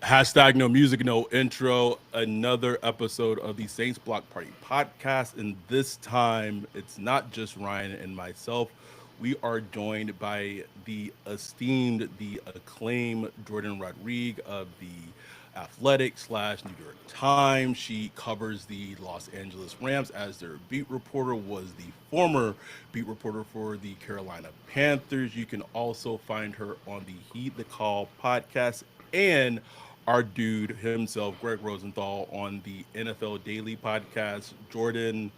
Hashtag no music, no intro. Another episode of the Saints Block Party podcast. And this time, it's not just Ryan and myself. We are joined by the esteemed, the acclaimed Jourdan Rodrigue of the Athletic slash New York Times. She covers the Los Angeles Rams as their beat reporter, was the former beat reporter for the Carolina Panthers. You can also find her on the Heed the Call podcast and our dude himself, Greg Rosenthal, on the NFL Daily podcast. Jourdan,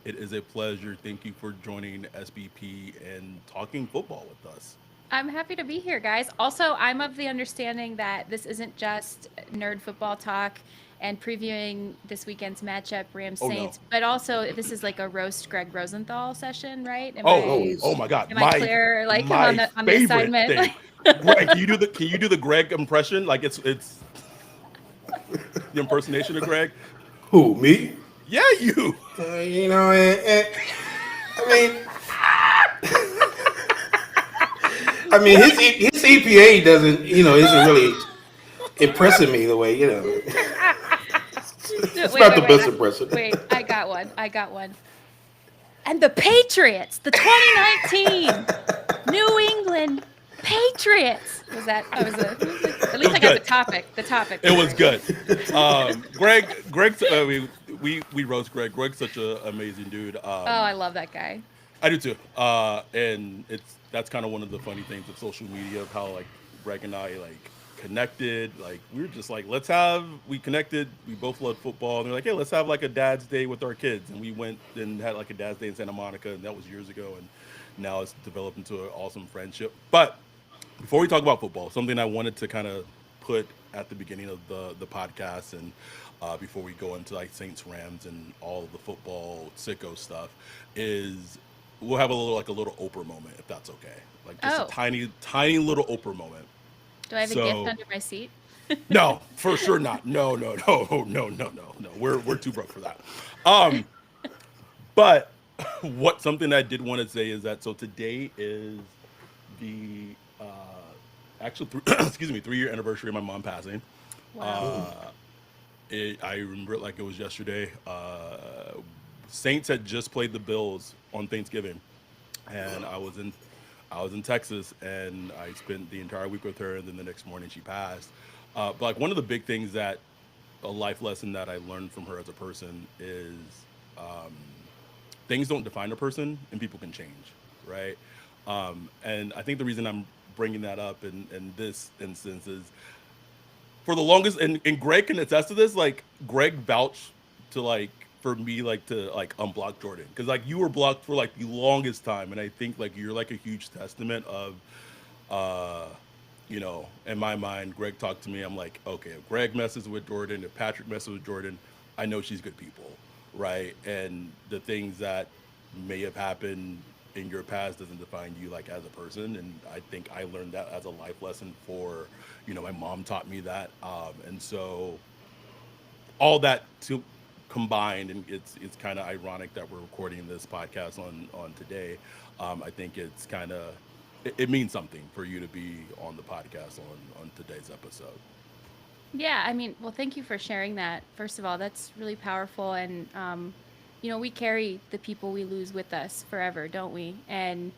it is a pleasure. Thank you for joining SBP and talking football with us. I'm happy to be here, guys. Also, I'm of the understanding that this isn't just nerd football talk and previewing this weekend's matchup, Rams Oh no. Saints, but also this is like a roast Greg Rosenthal session, right? Am Oh, I oh Always. my God. am I clear like My on the favorite assignment? thing. Greg, can you do the Greg impression? Like it's the impersonation of Greg? Who, me? Yeah, you. You know, I mean, his EPA doesn't, isn't really impressing me the way, Wait, it's not the wait, best wait. impression. Wait, I got one. I got one. And the Patriots, the 2019 New England Patriots. Was that? I was at It least was I got good. the topic. The topic. It was good. Greg. I mean, we roast Greg. Greg's such an amazing dude. Oh, I love that guy. I do too. And that's kind of one of the funny things of social media of how like Greg and I like connected. Like we were just like, we connected. We both love football. And they're like, hey, let's have like a dad's day with our kids. And we went and had like a dad's day in Santa Monica, and that was years ago. And now it's developed into an awesome friendship. But before we talk about football, something I wanted to kind of put at the beginning of the podcast and before we go into like Saints Rams and all of the football sicko stuff is we'll have a little Oprah moment if that's okay. Like just a Oh, tiny little Oprah moment. do I have a gift So under my seat? no, for sure not. No, no, no, no, no, no, no. We're too broke for that. Um, but what something I did want to say is that so today is the actual excuse me 3 year anniversary of my mom passing. Wow. Mm. Uh, I remember it like it was yesterday. Saints had just played the Bills on Thanksgiving, and I was in Texas, and I spent the entire week with her, and then the next morning she passed. But like one of the big things that a life lesson that I learned from her as a person is things don't define a person, and people can change, right? And I think the reason I'm bringing that up in this instance is for the longest, and Greg can attest to this. Like Greg vouched to like for me like to like unblock Jourdan because like you were blocked for like the longest time, and I think like you're like a huge testament of uh in my mind. Greg talked to me. I'm like, okay, if Greg messes with Jourdan, if Patrick messes with Jourdan, I know she's good people, right? And the things that may have happened in your past doesn't define you like as a person. And I think I learned that as a life lesson for, my mom taught me that. And so all that to combined, and it's kind of ironic that we're recording this podcast on today. I think it's kind of it means something for you to be on the podcast on today's episode. Yeah, I mean, well, thank you for sharing that. First of all, that's really powerful. And, we carry the people we lose with us forever, don't we? And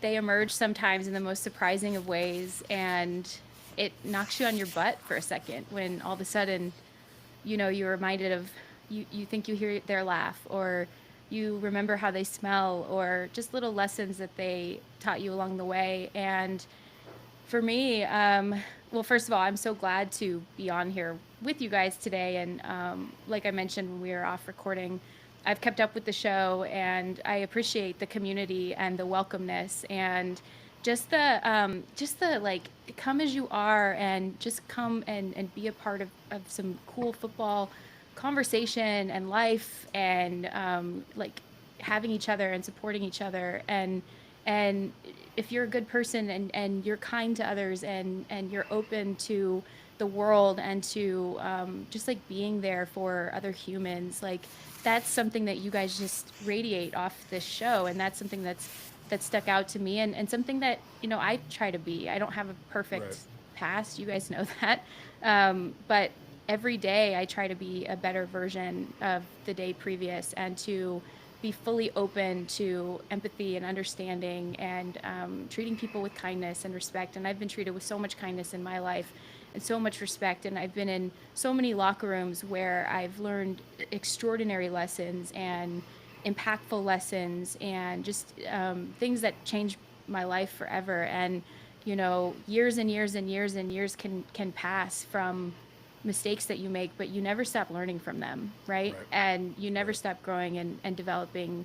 they emerge sometimes in the most surprising of ways. And it knocks you on your butt for a second when all of a sudden, you're reminded of, you think you hear their laugh, or you remember how they smell, or just little lessons that they taught you along the way. And for me, well, first of all, I'm so glad to be on here with you guys today. And like I mentioned when we were off recording, I've kept up with the show, and I appreciate the community and the welcomeness and just the like come as you are and just come and be a part of some cool football conversation and life and like having each other and supporting each other and if you're a good person and you're kind to others and you're open to the world and to just like being there for other humans, like that's something that you guys just radiate off this show, and that's something that stuck out to me, and something that I try to be. I don't have a perfect Right. past. You guys know that. But every day I try to be a better version of the day previous, and to be fully open to empathy and understanding, and treating people with kindness and respect. And I've been treated with so much kindness in my life and so much respect. And I've been in so many locker rooms where I've learned extraordinary lessons and impactful lessons, and just things that changed my life forever. And years and years and years and years can pass from mistakes that you make, but you never stop learning from them, right? Right. And you never Right. stop growing and developing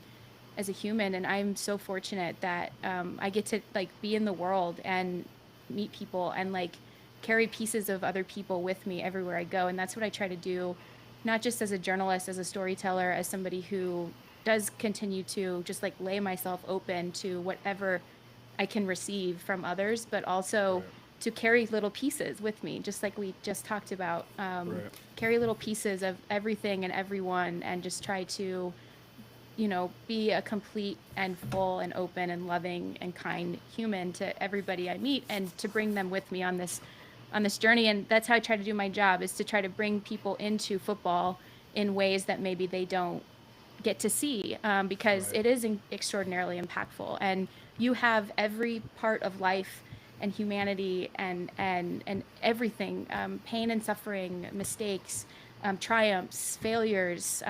as a human. And I'm so fortunate that I get to like be in the world and meet people, and like carry pieces of other people with me everywhere I go. And that's what I try to do, not just as a journalist, as a storyteller, as somebody who does continue to just like lay myself open to whatever I can receive from others, but also Right. to carry little pieces with me, just like we just talked about. Right. Carry little pieces of everything and everyone, and just try to, be a complete and full and open and loving and kind human to everybody I meet, and to bring them with me on this journey. And that's how I try to do my job, is to try to bring people into football in ways that maybe they don't get to see, because Right. it is extraordinarily impactful. And you have every part of life and humanity and everything, pain and suffering, mistakes, triumphs, failures,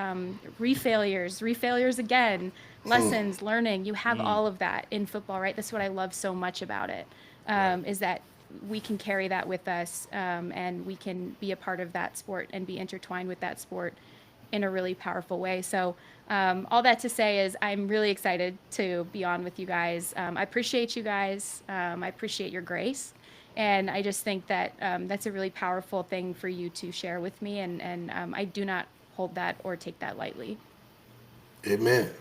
refailures again, lessons, learning. You have Mm. all of that in football, right? That's what I love so much about it, Right. is that we can carry that with us, and we can be a part of that sport and be intertwined with that sport in a really powerful way. So, all that to say is I'm really excited to be on with you guys. I appreciate you guys. I appreciate your grace. And I just think that that's a really powerful thing for you to share with me. And I do not hold that or take that lightly. Amen.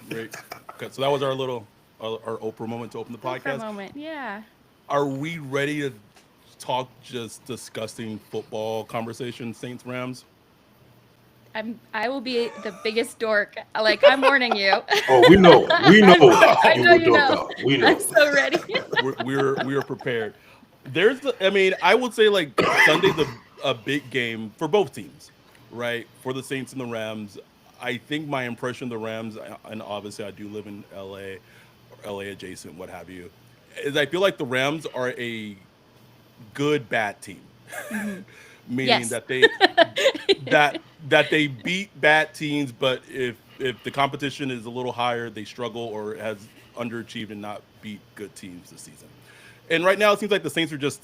Great. Okay, so that was our Oprah moment to open the Oh, for a podcast. moment. Yeah. Are we ready to talk just disgusting football conversation, Saints Rams? I will be the biggest dork. Like, I'm warning you. Oh, we know. We know I you know would you dork know. out. We I'm know. so ready. We are prepared. I mean, I would say like Sunday's a big game for both teams, right? For the Saints and the Rams. I think my impression of the Rams, and obviously I do live in LA, or LA adjacent, what have you, is I feel like the Rams are a good bad team, Hmm. meaning Yes. that that they beat bad teams, but if the competition is a little higher, they struggle or has underachieved and not beat good teams this season. And right now, it seems like the Saints are just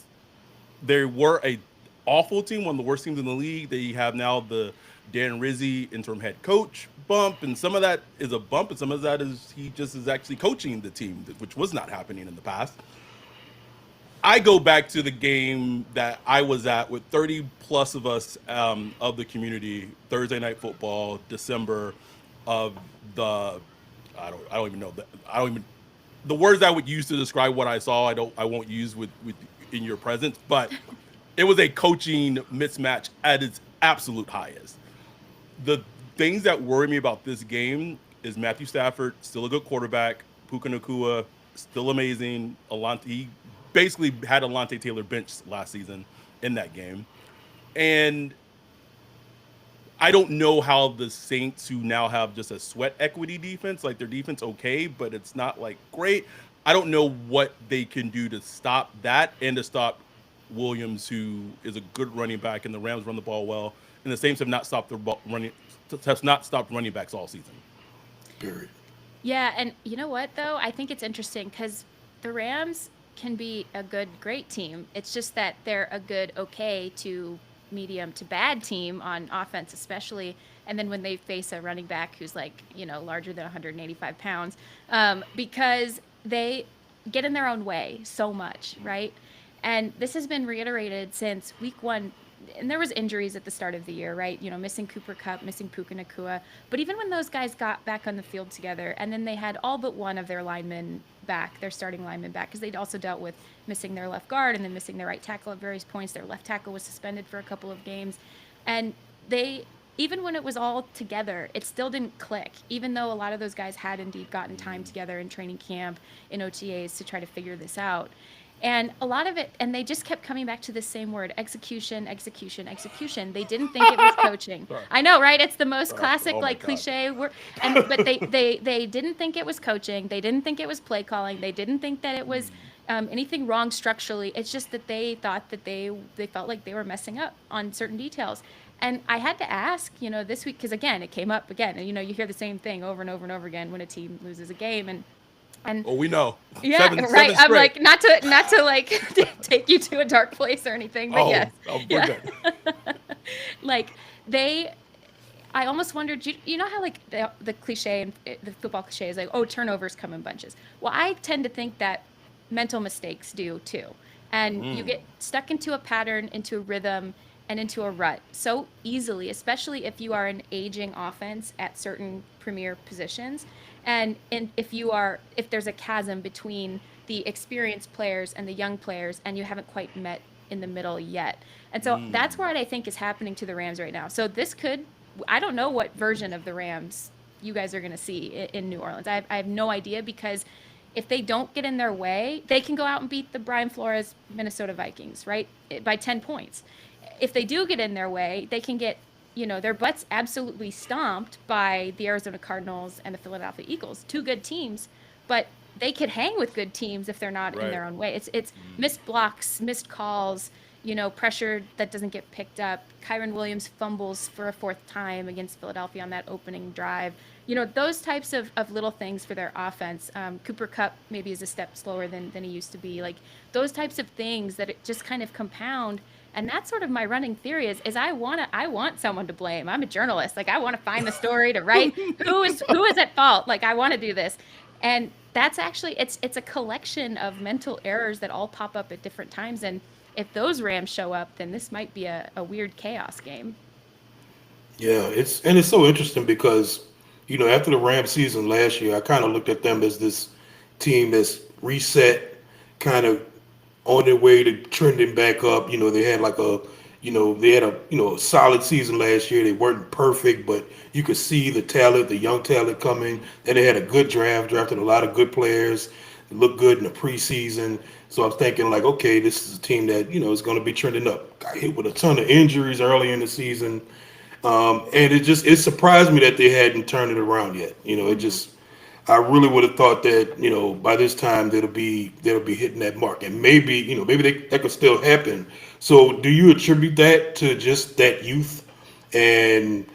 they were a awful team, one of the worst teams in the league. They have now the Dan Rizzi interim head coach bump, and some of that is a bump, and some of that is he just is actually coaching the team, which was not happening in the past. I go back to the game that I was at with 30 plus of us of the community, Thursday night football, December of the I don't even know I don't even the words I would use to describe what I saw I won't use with in your presence, but it was a coaching mismatch at its absolute highest. The things that worry me about this game is Matthew Stafford, still a good quarterback. Puka Nakua, still amazing. Alante, he basically had Alante Taylor benched last season in that game. And I don't know how the Saints, who now have just a sweat equity defense, like their defense okay, but it's not like great. I don't know what they can do to stop that and to stop Williams, who is a good running back, and the Rams run the ball well, and the Saints have not stopped their running have not stopped running backs all season. Period. Yeah, and you know what though? I think it's interesting because the Rams can be a good, great team. It's just that they're a good, okay to medium to bad team on offense, especially. And then when they face a running back who's like, larger than 185 pounds, because they get in their own way so much, right? And this has been reiterated since week one. And there was injuries at the start of the year, right? Missing Cooper Cup, missing Puka Nakua. But even when those guys got back on the field together, and then they had all but one of their linemen back, their starting linemen back, because they'd also dealt with missing their left guard and then missing their right tackle at various points. Their left tackle was suspended for a couple of games. And they, even when it was all together, it still didn't click, even though a lot of those guys had indeed gotten time together in training camp, in OTAs to try to figure this out. And a lot of it, and they just kept coming back to the same word: execution, execution, execution. They didn't think it was coaching. Sorry. I know, right? It's the most Sorry. classic, Oh my like, God. cliche word. And but they didn't think it was coaching. They didn't think it was play calling. They didn't think that it was anything wrong structurally. It's just that they thought that they felt like they were messing up on certain details. And I had to ask, this week, because again, it came up again, and you hear the same thing over and over and over again when a team loses a game, and Oh, we know. yeah, Seven, right. seven I'm straight. like, not to like take you to a dark place or anything, but Oh, yes, oh, we're yeah. good. Like they, I almost wondered, you know how like the cliche and the football cliche is like, oh, turnovers come in bunches. Well, I tend to think that mental mistakes do too, and you get stuck into a pattern, into a rhythm, and into a rut so easily, especially if you are an aging offense at certain premier positions. And if there's a chasm between the experienced players and the young players, and you haven't quite met in the middle yet. And so that's what I think is happening to the Rams right now. So this could, I don't know what version of the Rams you guys are going to see in New Orleans. I have no idea, because if they don't get in their way, they can go out and beat the Brian Flores Minnesota Vikings, right? By 10 points. If they do get in their way, they can get, their butts absolutely stomped by the Arizona Cardinals and the Philadelphia Eagles, two good teams, but they could hang with good teams if they're not in Right. their own way. It's missed blocks, missed calls, pressure that doesn't get picked up. Kyron Williams fumbles for a fourth time against Philadelphia on that opening drive. Those types of little things for their offense. Cooper Kupp maybe is a step slower than he used to be. Like those types of things that it just kind of compound. And that's sort of my running theory is I want someone to blame. I'm a journalist. Like I want to find the story to write who is at fault. Like I want to do this. And that's actually it's a collection of mental errors that all pop up at different times. And if those Rams show up, then this might be a weird chaos game. Yeah, it's so interesting because, after the Rams season last year, I kind of looked at them as this team that's reset, kind of on their way to trending back up. They had like they had a solid season last year. They weren't perfect, but you could see the talent, the young talent coming. And they had a good draft, drafted a lot of good players. They looked good in the preseason. So I was thinking like, okay, this is a team that is going to be trending up. Got hit with a ton of injuries early in the season. And it surprised me that they hadn't turned it around yet. Hmm. I really would have thought that by this time they'll be hitting that mark, and maybe that could still happen. So do you attribute that to just that and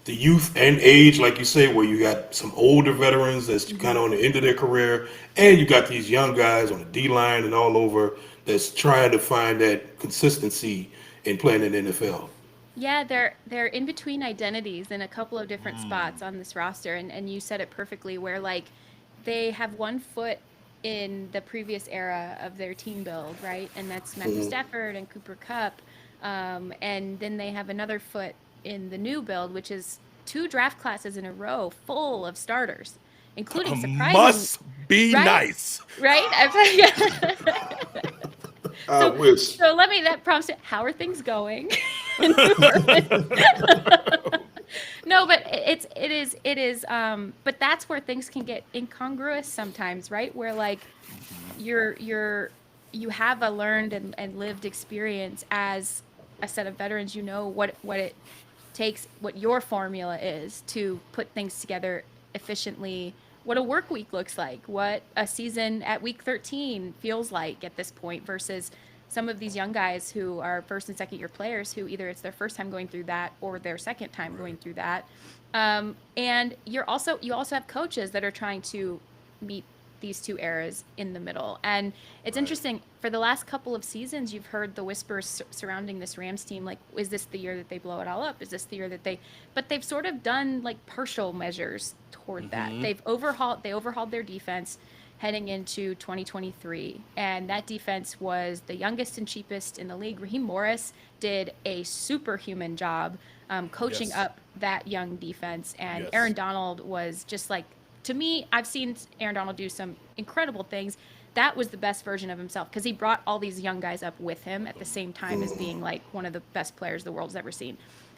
youth and age, like you say, where you got some older veterans that's kind Hmm. of on the end of their career, and you got these young guys on the D line and all over that's trying to find that consistency in playing in the NFL? Yeah, they're in between identities in a couple of different spots on this roster, and you said it perfectly, where like they have one foot in the previous era of their team build, right? And that's Matthew Mhm. Stafford and Cooper Kupp. And then they have another foot in the new build, which is two draft classes in a row full of starters, including surprising, Must be right? nice. Right? Yeah. I So wish. so let me that prompts it. How are things going in New Orleans? No, but but that's where things can get incongruous sometimes, right? Where like you're you have a learned and lived experience as a set of veterans. You know what it takes, what your formula is to put things together efficiently, what a work week looks like, what a season at week 13 feels like at this point, versus some of these young guys who are first and second year players who either it's their first time going through that or their second time Right. going through that. And you also have coaches that are trying to meet these two eras in the middle. And it's Right. interesting, for the last couple of seasons, you've heard the whispers surrounding this Rams team, like, is this the year that they blow it all up? Is this the year that but they've sort of done like partial measures toward that. They overhauled their defense heading into 2023. And that defense was the youngest and cheapest in the league. Raheem Morris did a superhuman job coaching Yes. up that young defense. And Yes. Aaron Donald was just like, to me, I've seen Aaron Donald do some incredible things. That was the best version of himself, because he brought all these young guys up with him at the same time as being like one of the best players the world's ever seen.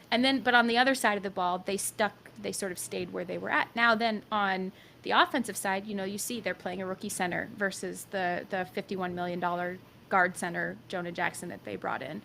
And then, but on the other side of the ball, they sort of stayed where they were at. Now, then on the offensive side, you see they're playing a rookie center versus the $51 million guard center, Jonah Jackson, that they brought in.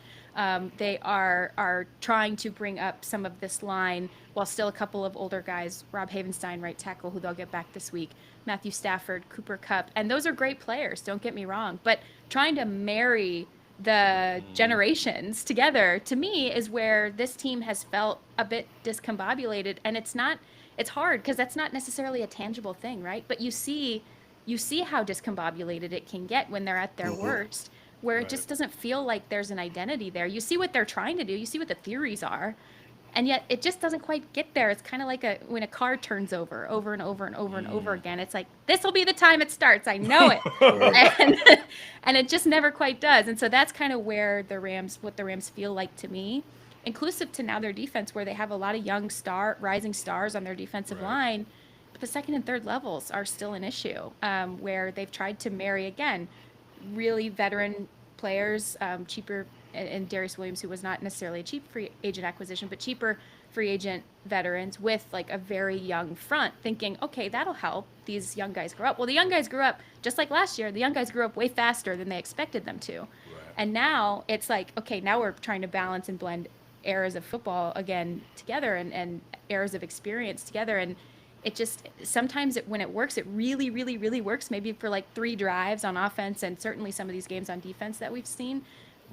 They are trying to bring up some of this line while still a couple of older guys, Rob Havenstein, right tackle, who they'll get back this week, Matthew Stafford, Cooper Kupp, and those are great players, don't get me wrong, but trying to marry the generations together, to me, is where this team has felt a bit discombobulated. And it's hard because that's not necessarily a tangible thing, right? But you see how discombobulated it can get when they're at their worst, where it just doesn't feel like there's an identity there. You see what they're trying to do, you see what the theories are, and yet it just doesn't quite get there. It's kind of like when a car turns over and over and over and over again. It's like, this will be the time it starts. I know it. And it just never quite does. And so that's kind of where what the Rams feel like to me, inclusive to now their defense, where they have a lot of young rising stars on their defensive line. But the second and third levels are still an issue, where they've tried to marry, again, really veteran players, cheaper, and Darius Williams, who was not necessarily a cheap free agent acquisition, but cheaper free agent veterans with like a very young front, thinking, okay, that'll help these young guys grow up. Well, the young guys grew up, just like last year, the young guys grew up way faster than they expected them to. Right. And now it's like, okay, now we're trying to balance and blend eras of football again together, and eras of experience together. And it just, sometimes when it works, it really, really, really works, maybe for like 3 drives on offense, and certainly some of these games on defense that we've seen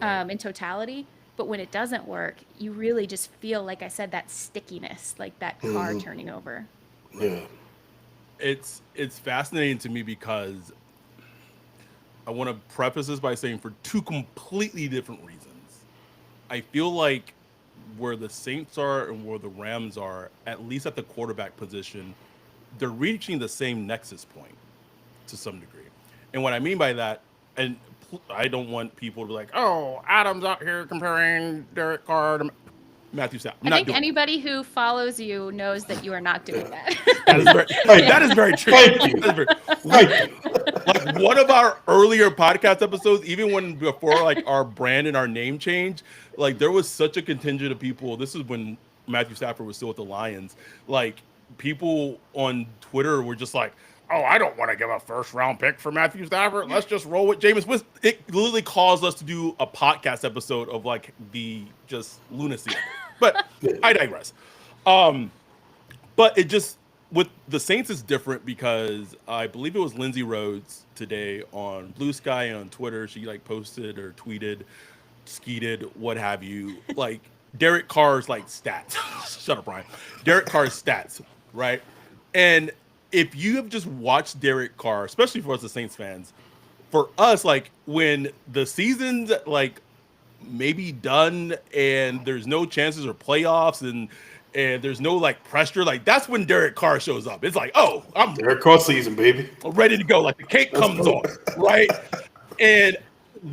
in totality. But when it doesn't work, you really just feel, like I said, that stickiness, like that car turning over. Yeah. It's fascinating to me because I want to preface this by saying, for 2 completely different reasons, I feel like where the Saints are and where the Rams are, at least at the quarterback position, they're reaching the same nexus point to some degree. And what I mean by that, and I don't want people to be like, oh, Adam's out here comparing Derek Carr to Matthew Stafford. I think anybody who follows you knows that you are not doing that. That is very true. Like one of our earlier podcast episodes, even before like our brand and our name change, like there was such a contingent of people. This is when Matthew Stafford was still with the Lions. Like people on Twitter were just like, oh, I don't want to give a 1st-round pick for Matthew Stafford. Let's just roll with Jameis Winston. It literally caused us to do a podcast episode of like the just lunacy of it. But I digress. But it just, with the Saints, is different because I believe it was Lindsay Rhodes today on Blue Sky and on Twitter. She like posted or tweeted, skeeted, what have you, like Derek Carr's like stats. Shut up, Brian. Derek Carr's stats, right? And if you have just watched Derek Carr, especially for us as Saints fans, for us, like when the season's like maybe done and there's no chances or playoffs and there's no like pressure, like that's when Derek Carr shows up. It's like, oh, I'm Derek Carr season, baby. Ready to go. Like the cake comes on, right? And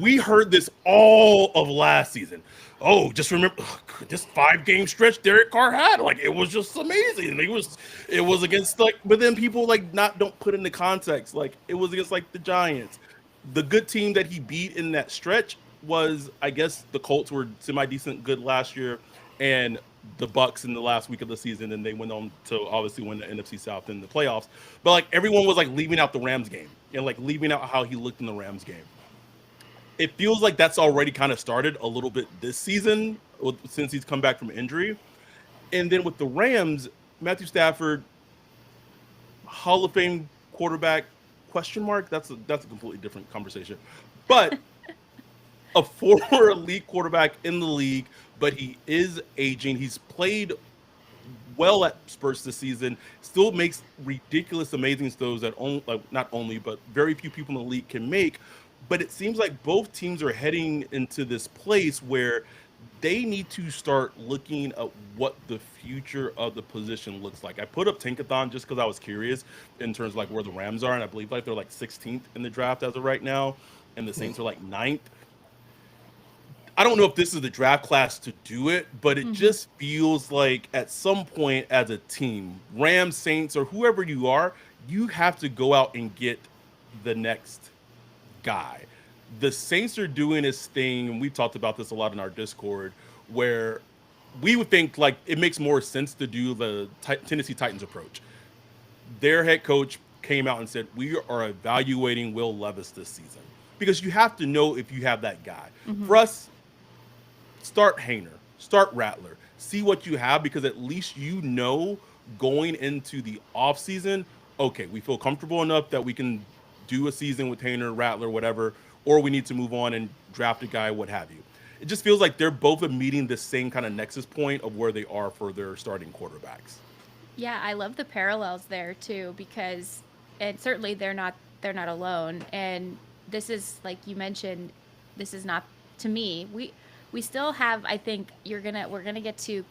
we heard this all of last season. Oh, just remember this 5-game stretch Derek Carr had. Like it was just amazing. It was against like, but then people like don't put into context. Like it was against like the Giants. The good team that he beat in that stretch was, I guess, the Colts were semi-decent good last year, and the Bucks in the last week of the season, and they went on to obviously win the NFC South in the playoffs. But like everyone was like leaving out the Rams game and like leaving out how he looked in the Rams game. It feels like that's already kind of started a little bit this season since he's come back from injury. And then with the Rams, Matthew Stafford, Hall of Fame quarterback, question mark? That's a completely different conversation. But a former elite quarterback in the league, but he is aging. He's played well at Spurs this season, still makes ridiculous, amazing throws that not only, but very few people in the league can make. But it seems like both teams are heading into this place where they need to start looking at what the future of the position looks like. I put up Tinkathon just because I was curious in terms of like where the Rams are, and I believe like they're like 16th in the draft as of right now, and the Saints are like 9th. I don't know if this is the draft class to do it, but it just feels like at some point as a team, Rams, Saints, or whoever you are, you have to go out and get the next guy. The Saints are doing this thing, and we've talked about this a lot in our Discord, where we would think like it makes more sense to do the Tennessee Titans approach. their head coach came out and said, "We are evaluating Will Levis this season because you have to know if you have that guy." Hmm. For us, start Hayner, start Rattler, see what you have because at least you know going into the off season, okay, we feel comfortable enough that we can do a season with Hayner, Rattler, whatever, or we need to move on and draft a guy, what have you. It just feels like they're both meeting the same kind of nexus point of where they are for their starting quarterbacks. Yeah, I love the parallels there too because and certainly they're not alone and this is like you mentioned this is not to me. We still have I think we're going to get to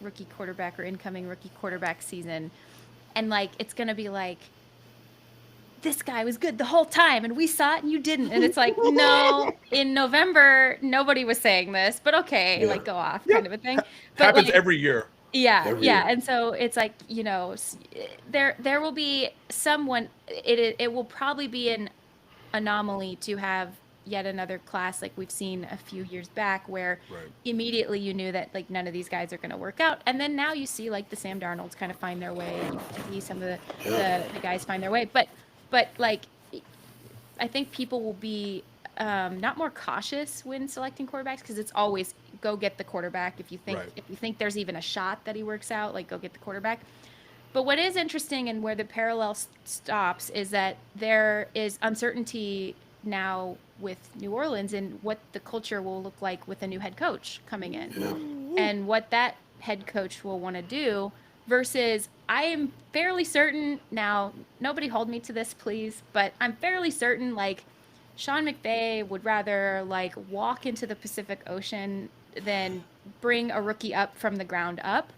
rookie quarterback or incoming rookie quarterback season and like it's going to be like this guy was good the whole time and we saw it and you didn't and it's like no in November nobody was saying this but okay Yeah, like go off Yeah, kind of a thing but happens like every year. yeah, every yeah, year. and so it's like, there will be someone it will probably be an anomaly to have yet another class like we've seen a few years back where Right. immediately you knew that like none of these guys are going to work out and then now you see like the Sam Darnolds kind of find their way and you see some of the Yeah, the guys find their way but like I think people will be not more cautious when selecting quarterbacks because it's always go get the quarterback Right. if you think there's even a shot that he works out like go get the quarterback. But what is interesting and where the parallel stops is that there is uncertainty now with New Orleans and what the culture will look like with a new head coach coming in yeah, and what that head coach will want to do versus I am fairly certain now, nobody hold me to this please, but I'm fairly certain like Sean McVay would rather like walk into the Pacific Ocean than bring a rookie up from the ground up.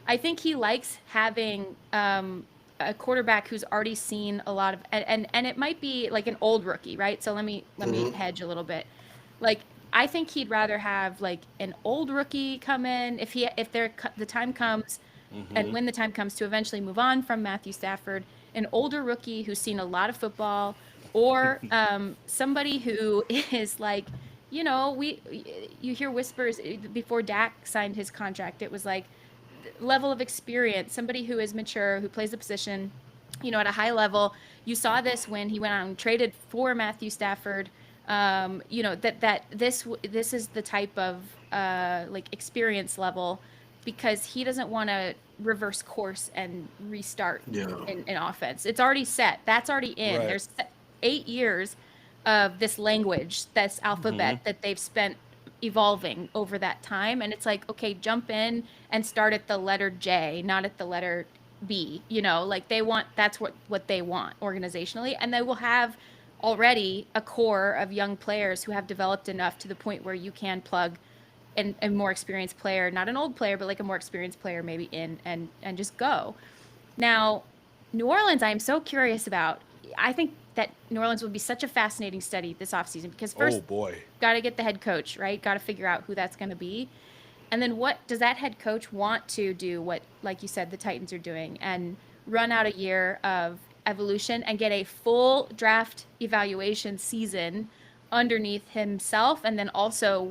I think he likes having a quarterback who's already seen a lot of and it might be like an old rookie, right? So let me hmm, hedge a little bit. Like I think he'd rather have like an old rookie come in if the time comes and Mm-hmm. when the time comes to eventually move on from Matthew Stafford, an older rookie who's seen a lot of football, or somebody who is like, you hear whispers before Dak signed his contract. It was like level of experience, somebody who is mature, who plays the position, at a high level. You saw this when he went out and traded for Matthew Stafford. This is the type of like experience level because he doesn't want to reverse course and restart yeah, in offense. It's already set. That's already in. Right. There's 8 years of this language, this Mm-hmm. alphabet that they've spent evolving over that time. And it's like, okay, jump in and start at the letter J, not at the letter B. Like that's what they want organizationally. And they will have already a core of young players who have developed enough to the point where you can plug a more experienced player, not an old player, but like a more experienced player maybe in and just go. Now, New Orleans, I'm so curious about. I think that New Orleans would be such a fascinating study this offseason because Oh first, boy. got to get the head coach, right? Got to figure out who that's going to be. And then what does that head coach want to do? What, like you said, the Titans are doing and run out a year of evolution and get a full draft evaluation season underneath himself and then also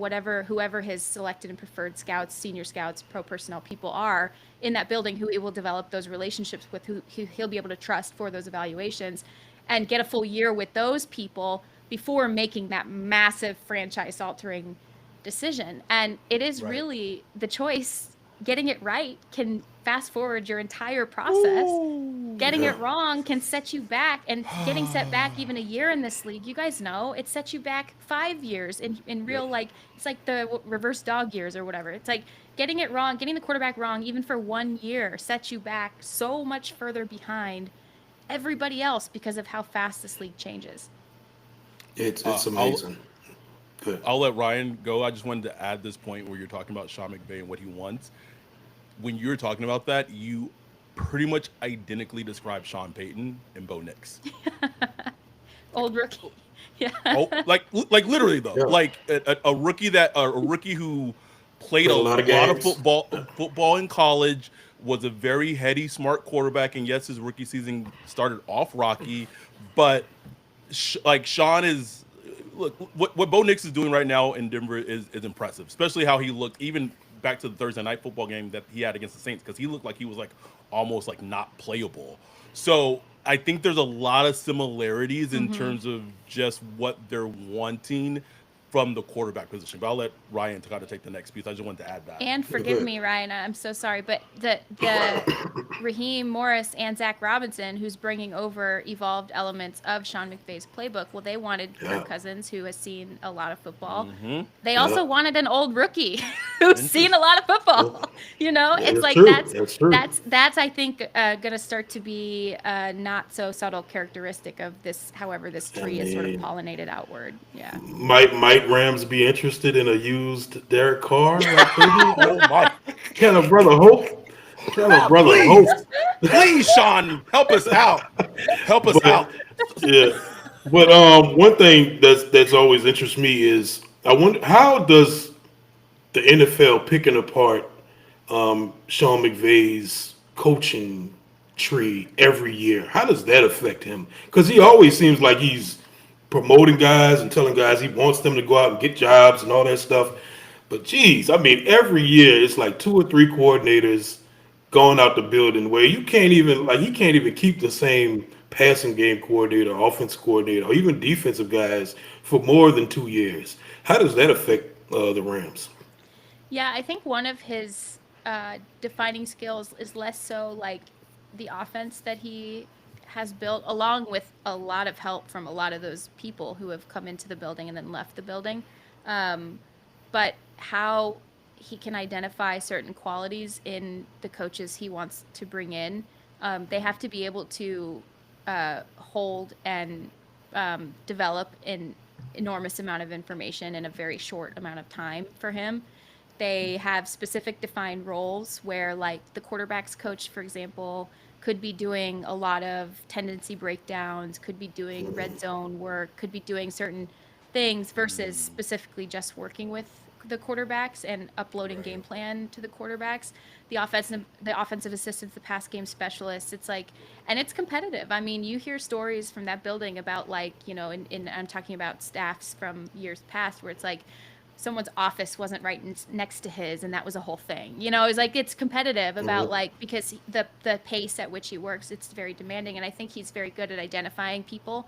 whoever his selected and preferred scouts, senior scouts, pro personnel people are in that building who it will develop those relationships with who he'll be able to trust for those evaluations and get a full year with those people before making that massive franchise altering decision. And it is Right. really the choice. Getting it right can fast forward your entire process. Ooh. Getting yeah, it wrong can set you back, and getting set back even a year in this league, you guys know, it sets you back 5 years in yeah. real, like, it's like the reverse dog years or whatever. It's like getting it wrong, getting the quarterback wrong, even for 1 year, sets you back so much further behind everybody else because of how fast this league changes. It's I'll amazing. Good. I'll let Ryan go. I just wanted to add this point where you're talking about Sean McVay and what he wants. When you were talking about that, you pretty much identically described Sean Payton and Bo Nix. Old rookie. Yeah. Oh, like literally though, Yeah, like a rookie who played played a a lot of lot of games. football in college, was a very heady, smart quarterback, and yes, his rookie season started off rocky, but like Sean is look what Bo Nix is doing right now in Denver is impressive, especially how he looked even back to the Thursday night football game that he had against the Saints because he looked like he was like almost like not playable. So I think there's a lot of similarities in Hmm. terms of just what they're wanting from the quarterback position. But I'll let Ryan to kind of take the next piece. I just wanted to add that. And Yeah, forgive good. me, Ryan, I'm so sorry, but the Raheem Morris and Zach Robinson, who's bringing over evolved elements of Sean McVay's playbook, well, they wanted Kirk Yeah, Cousins, who has seen a lot of football. Hmm. They yeah, also wanted an old rookie who's seen a Interesting. lot of yeah. football. You know, Yeah, it's that's like true. That's true. that's I think going to start to be a not so subtle characteristic of this. However, this I tree is sort of mean, pollinated outward. Yeah. might Rams be interested in a used Derek Carr, like maybe? Oh my! Can a brother hope? Can a brother Please, hope? please, Sean, help us out. Help us But out. yeah, but one thing that's always interests me is I wonder how does the NFL picking apart Sean McVay's coaching tree every year. How does that affect him? Because he always seems like he's promoting guys and telling guys he wants them to go out and get jobs and all that stuff. But geez, I mean, every year it's like two or three coordinators going out the building where you can't even like he can't even keep the same passing game coordinator, offense coordinator, or even defensive guys for more than 2 years. How does that affect the Rams? Yeah, I think one of his defining skills is less so like the offense that he has built, along with a lot of help from a lot of those people who have come into the building and then left the building. Um, but how he can identify certain qualities in the coaches he wants to bring in. They have to be able to hold and develop an enormous amount of information in a very short amount of time for him. They have specific defined roles where, like, the quarterbacks coach, for example, could be doing a lot of tendency breakdowns, could be doing red zone work, could be doing certain things versus specifically just working with the quarterbacks and uploading game Right. plan to the quarterbacks. The offensive assistants, the pass game specialists, it's like, and it's competitive. I mean, you hear stories from that building about, like, in I'm talking about staffs from years past where it's like someone's office wasn't right next to his, and that was a whole thing. It's like it's competitive about, Mhm. like, because the pace at which he works, it's very demanding, and I think he's very good at identifying people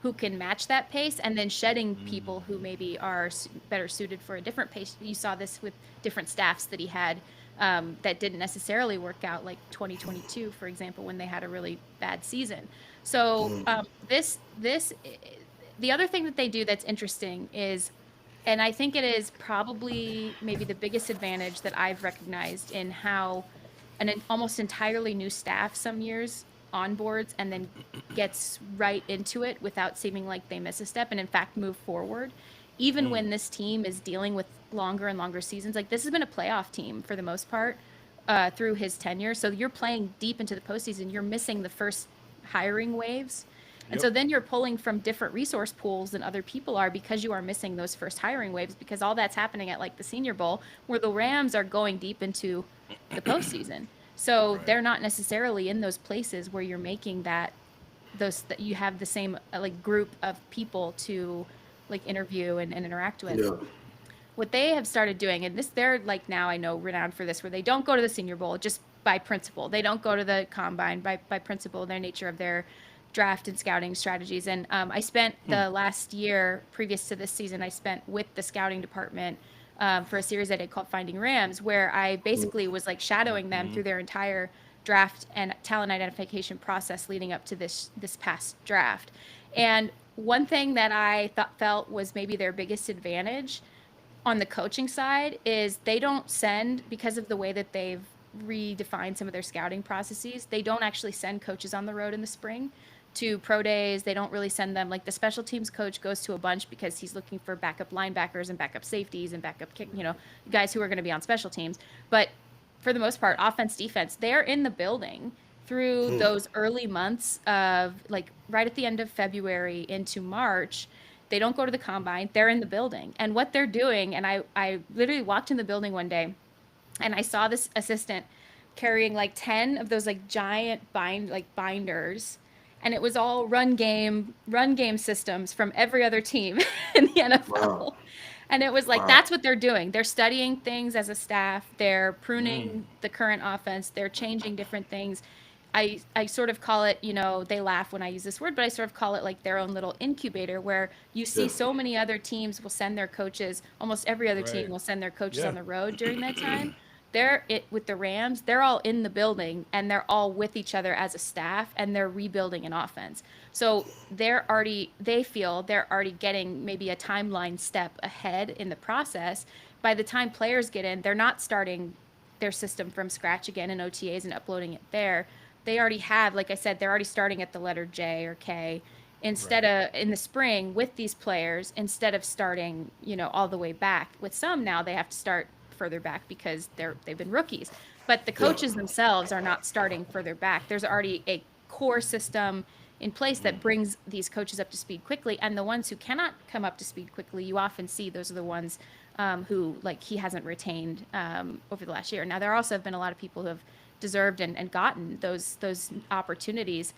who can match that pace and then shedding people who maybe are better suited for a different pace. You saw this with different staffs that he had, that didn't necessarily work out, like 2022, for example, when they had a really bad season. So this the other thing that they do that's interesting is, and I think it is probably maybe the biggest advantage that I've recognized in how an almost entirely new staff some years onboards and then gets right into it without seeming like they miss a step and in fact move forward. Even when this team is dealing with longer and longer seasons, like this has been a playoff team for the most part through his tenure. So you're playing deep into the postseason. You're missing the first hiring waves. And Yep. so then you're pulling from different resource pools than other people are because you are missing those first hiring waves, because all that's happening at, like, the Senior Bowl, where the Rams are going deep into the postseason. So Right. they're not necessarily in those places where you're making that you have the same like group of people to, like, interview and interact with. Yeah. What they have started doing, and this, they're, like, now I know, renowned for this, where they don't go to the Senior Bowl just by principle. They don't go to the combine by principle, their nature of their draft and scouting strategies. And I spent the last year previous to this season, I spent with the scouting department for a series I did called Finding Rams, where I basically was, like, shadowing them through their entire draft and talent identification process leading up to this past draft. And one thing that I felt was maybe their biggest advantage on the coaching side is they don't send, because of the way that they've redefined some of their scouting processes, they don't actually send coaches on the road in the spring to pro days. They don't really send them, like, the special teams coach goes to a bunch because he's looking for backup linebackers and backup safeties and backup guys who are going to be on special teams. But for the most part, offense, defense, they're in the building through those early months of, like, right at the end of February into March. They don't go to the combine. They're in the building. And what they're doing, and I literally walked in the building one day and I saw this assistant carrying like 10 of those, like, giant binders, and it was all run game systems from every other team in the Wow. NFL. And it was like, Wow. that's what they're doing. They're studying things as a staff. They're Mm, pruning the current offense. They're changing different things. I sort of call it, they laugh when I use this word, but I sort of call it like their own little incubator where you see Yeah. so many other teams will send their coaches, almost every other team right. will send their coaches Yeah. on the road during that time. With the Rams, they're all in the building and they're all with each other as a staff and they're rebuilding an offense. So they feel they're already getting maybe a timeline step ahead in the process. By the time players get in, they're not starting their system from scratch again in OTAs and uploading it there. They already have, like I said, they're already starting at the letter J or K instead Right. of in the spring with these players, instead of starting, all the way back. With some now they have to start further back because they've been rookies. But the Yeah. coaches themselves are not starting further back. There's already a core system in place that brings these coaches up to speed quickly. And the ones who cannot come up to speed quickly, you often see those are the ones who, like, he hasn't retained over the last year. Now, there also have been a lot of people who have deserved and gotten those opportunities.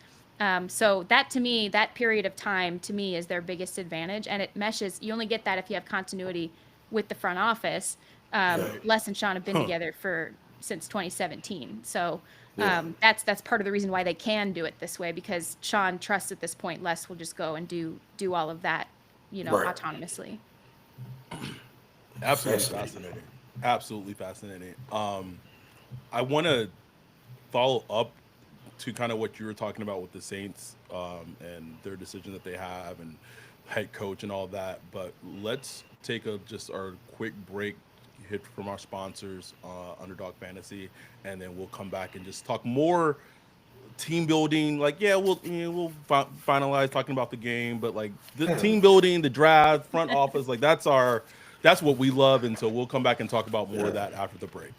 So that to me, that period of time to me is their biggest advantage, and it meshes. You only get that if you have continuity with the front office. Yeah. Right. Les and Sean have been Huh. together for since 2017, so Yeah. that's part of the reason why they can do it this way, because Sean trusts at this point Les will just go and do all of that, Right. autonomously. Absolutely Fascinating. fascinating. Absolutely fascinating. I want to follow up to kind of what you were talking about with the Saints and their decision that they have and head coach and all that. But let's take a just our quick break, hit from our sponsors, Underdog Fantasy, and then we'll come back and just talk more team building. Like, yeah, we'll finalize talking about the game, but like the team building, the draft, front office, like that's what we love. And so we'll come back and talk about more Yeah. of that after the break.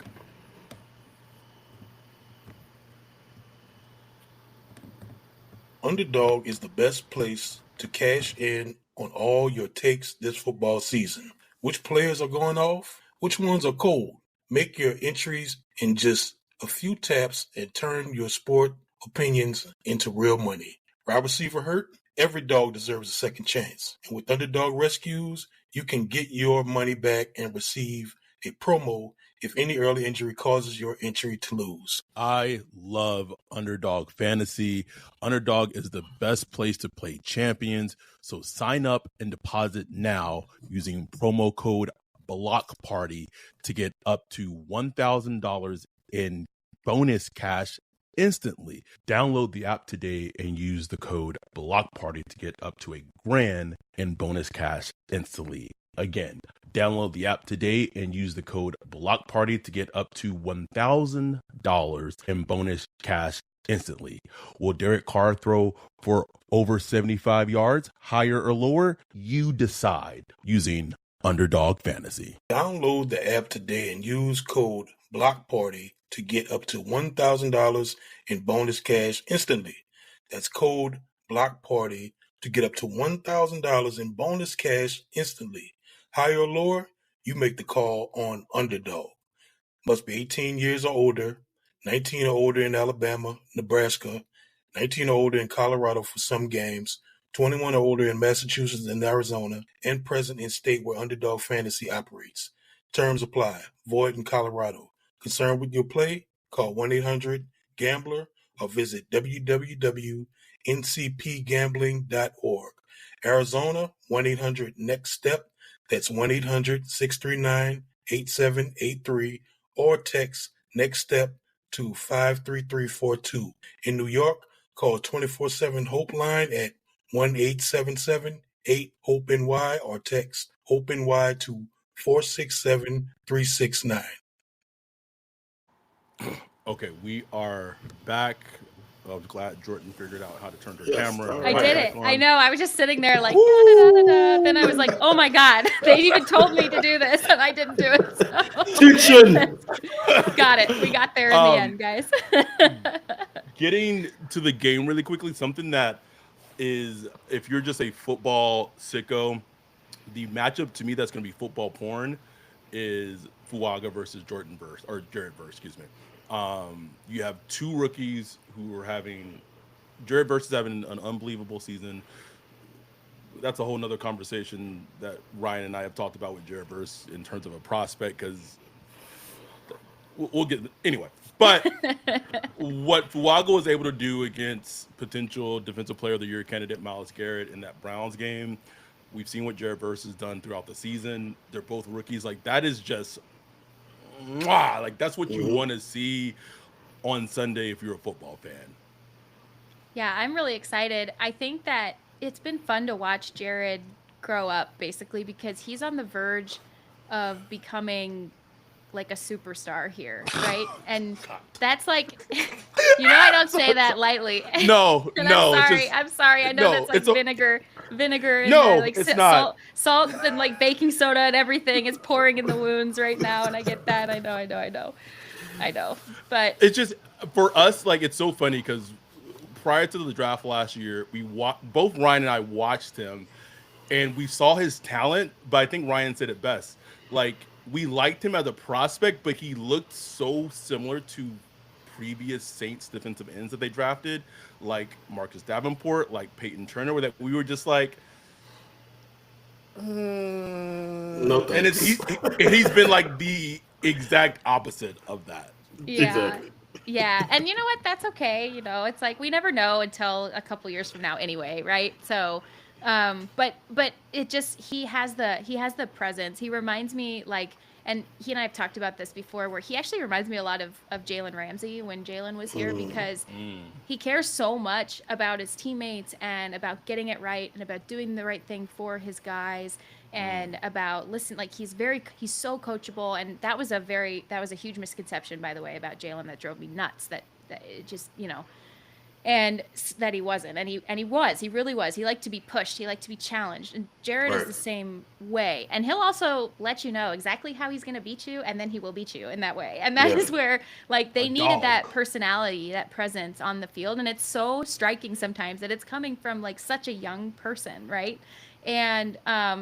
Underdog is the best place to cash in on all your takes this football season. Which players are going off? Which ones are cold? Make your entries in just a few taps and turn your sport opinions into real money. Wide receiver hurt? Every dog deserves a second chance. And with Underdog Rescues, you can get your money back and receive a promo if any early injury causes your entry to lose. I love Underdog Fantasy. Underdog is the best place to play champions. So sign up and deposit now using promo code Block Party to get up to $1,000 in bonus cash instantly. Download the app today and use the code Block Party to get up to $1,000 in bonus cash instantly. Again, download the app today and use the code Block Party to get up to $1,000 in bonus cash instantly. Will Derek Carr throw for over 75 yards, higher or lower? You decide using Underdog Fantasy. Download the app today and use code BLOCKPARTY to get up to $1,000 in bonus cash instantly. That's code BLOCKPARTY to get up to $1,000 in bonus cash instantly. Higher or lower, you make the call on Underdog. Must be 18 years or older, 19 or older in Alabama, Nebraska, 19 or older in Colorado for some games, 21 or older in Massachusetts and Arizona, and present in state where Underdog Fantasy operates. Terms apply. Void in Colorado. Concerned with your play? Call 1-800-GAMBLER or visit www.ncpgambling.org. Arizona, 1-800-NEXT-STEP. That's 1-800-639-8783 or text Next Step to 53342. In New York, call 24/7 Hope line at 1-877-8-HOPE-NY or text HOPE-NY to 467-369. Okay, we are back. I was glad Jordan figured out how to turn her Yes, camera all I right. did back it. I on. know. I was just sitting there like, da, da, da, da, da. Then I was like, oh my God, they even told me to do this and I didn't do it. So Teaching. got it. We got there in the Um, end, guys. Getting to the game really quickly, something that is, if you're just a football sicko, the matchup to me that's going to be football porn is Fuaga versus Jordan Verse, or Jared Verse, excuse me. You have two rookies who are having, Jared Verse is having an unbelievable season. that's a whole nother conversation that Ryan and I have talked about with Jared Verse in terms of a prospect because we'll get anyway. But what Fuago was able to do against potential Defensive Player of the Year candidate Myles Garrett in that Browns game, we've seen what Jared Verse has done throughout the season. They're both rookies. Like that is just mwah, like that's what you Hmm. want to see on Sunday if you're a football fan. Yeah, I'm really excited. I think that it's been fun to watch Jared grow up basically because he's on the verge of becoming like a superstar here, right? And that's like I don't say that lightly. No, And I'm no, it's sorry. just I'm sorry. I know no, that's like vinegar and the no, like it's not. salt and like baking soda and everything is pouring in the wounds right now and I get that. I know. But It's just for us, like it's so funny because prior to the draft last year, both Ryan and I watched him, and we saw his talent. But I think Ryan said it best. Like we liked him as a prospect, but he looked so similar to previous Saints defensive ends that they drafted, like Marcus Davenport, like Peyton Turner, where that we were just like, No and thanks. he's been like the exact opposite of that. yeah. Exactly. Yeah. And you know what? That's okay. It's like we never know until a couple years from now anyway, right? So but it just he has the presence. He reminds me like and he and I have talked about this before where he actually reminds me a lot of Jalen Ramsey when Jalen was here because he cares so much about his teammates and about getting it right and about doing the right thing for his guys and about listen like he's so coachable and that was a huge misconception by the way about Jalen that drove me nuts that it just and that he wasn't and he really was he liked to be pushed he liked to be challenged and Jared is Right. the same way and he'll also let you know exactly how he's going to beat you and then he will beat you in that way and that Yeah. is where like A they needed dog. that personality that presence on the field and it's so striking sometimes that it's coming from like such a young person right and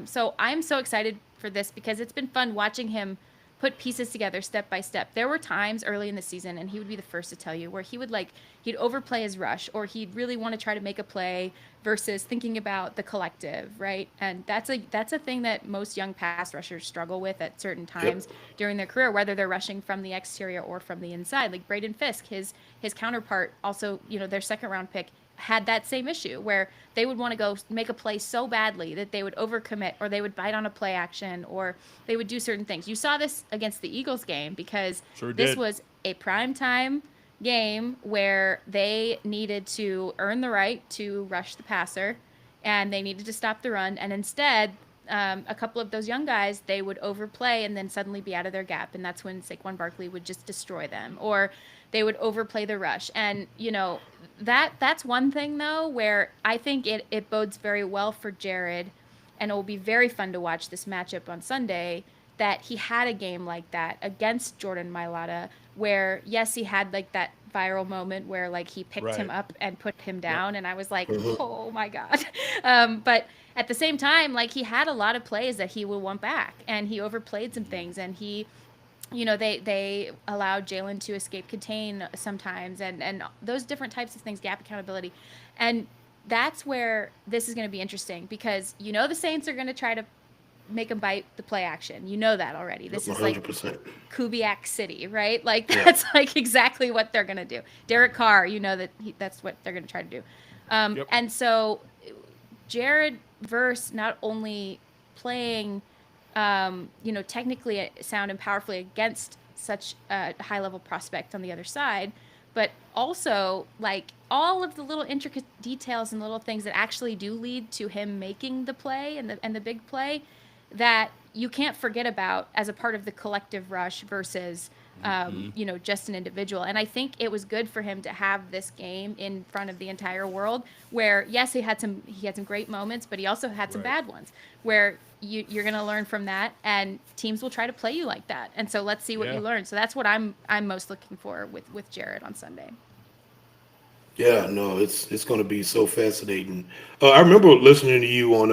so I'm so excited for this because it's been fun watching him put pieces together step by step. There were times early in the season, and he would be the first to tell you, where he'd overplay his rush or he'd really want to try to make a play versus thinking about the collective, right? And that's a thing that most young pass rushers struggle with at certain Yep. times during their career, whether they're rushing from the exterior or from the inside. Like Braden Fisk, his counterpart, also, their second round pick had that same issue where they would want to go make a play so badly that they would overcommit or they would bite on a play action or they would do certain things. You saw this against the Eagles game because Sure this did. was a primetime game where they needed to earn the right to rush the passer and they needed to stop the run. And instead, a couple of those young guys, they would overplay and then suddenly be out of their gap. And that's when Saquon Barkley would just destroy them. Or they would overplay the rush. And, that's one thing, though, where I think it bodes very well for Jared. And it will be very fun to watch this matchup on Sunday that he had a game like that against Jordan Mailata, where yes, he had like that viral moment where like he picked him Right. up and put him Yep. down, and I was like, Hmm. oh my god. But at the same time, like he had a lot of plays that he would want back, and he overplayed some things, and they allowed Jalen to escape contain sometimes, and those different types of things, gap accountability, and that's where this is going to be interesting because the Saints are going to try to make him bite the play action. You know that already. This Yep. is like 100%. Kubiak City, right? Like Yeah. that's like exactly what they're gonna do. Derek Carr, that's what they're gonna try to do. Yep. And so Jared Verse not only playing, technically sound and powerfully against such a high level prospect on the other side, but also like all of the little intricate details and little things that actually do lead to him making the play and the big play that you can't forget about as a part of the collective rush versus just an individual. And I think it was good for him to have this game in front of the entire world where yes, he had some great moments, but he also had some Right. bad ones where you're going to learn from that and teams will try to play you like that. And so let's see what Yeah. you learn. So that's what I'm most looking for with Jared on Sunday. Yeah, no, it's going to be so fascinating. I remember listening to you on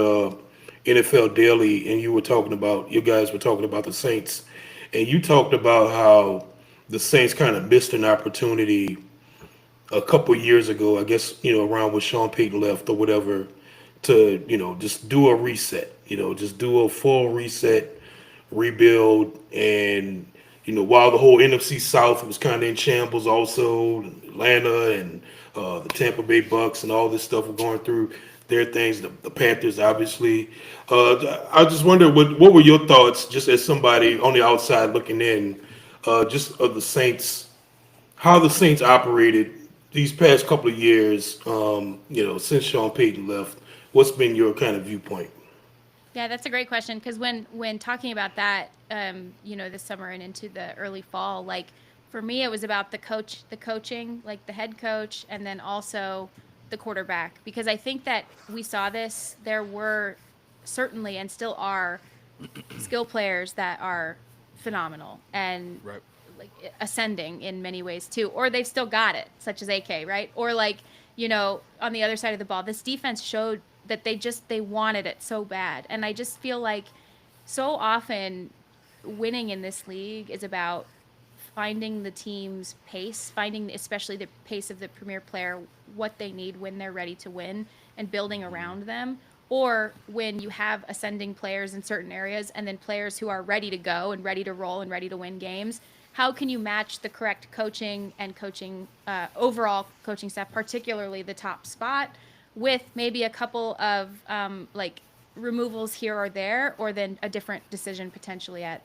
NFL Daily, and you were talking about you guys were talking about the Saints, and you talked about how the Saints kind of missed an opportunity a couple years ago. I guess around when Sean Payton left or whatever, to, just do a reset, just do a full reset, rebuild. And, while the whole NFC South was kind of in shambles also, Atlanta and the Tampa Bay Bucks and all this stuff were going through their things, the Panthers, obviously. I just wonder, what were your thoughts, just as somebody on the outside looking in, just of the Saints, how the Saints operated these past couple of years, since Sean Payton left? What's been your kind of viewpoint? Yeah, that's a great question because when talking about that, this summer and into the early fall, like for me, it was about the coaching, like the head coach, and then also the quarterback. Because I think that we saw this. There were certainly and still are skill players that are phenomenal and Right. like ascending in many ways too, or they've still got it, such as AK, right? Or like, on the other side of the ball, this defense showed that they wanted it so bad. And I just feel like so often winning in this league is about finding the team's pace, finding especially the pace of the premier player, what they need when they're ready to win, and building around them. Or when you have ascending players in certain areas and then players who are ready to go and ready to roll and ready to win games, how can you match the correct coaching and coaching overall coaching staff, particularly the top spot, with maybe a couple of like removals here or there, or then a different decision potentially at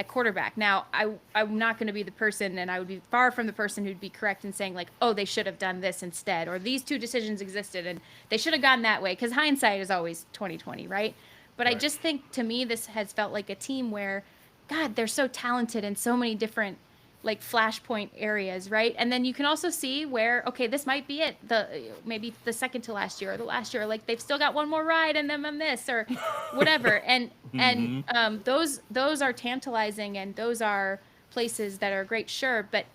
quarterback. Now, I'm not going to be the person, and I would be far from the person who'd be correct in saying like, oh, they should have done this instead, or these two decisions existed and they should have gone that way, because hindsight is always 2020, right? But I Right. just think to me this has felt like a team where, God, they're so talented in so many different like flashpoint areas, right? And then you can also see where, okay, this might be it, the maybe the second to last year or the last year, like they've still got one more ride and then on this or whatever. And Hmm. those are tantalizing, and those are places that are great, sure, but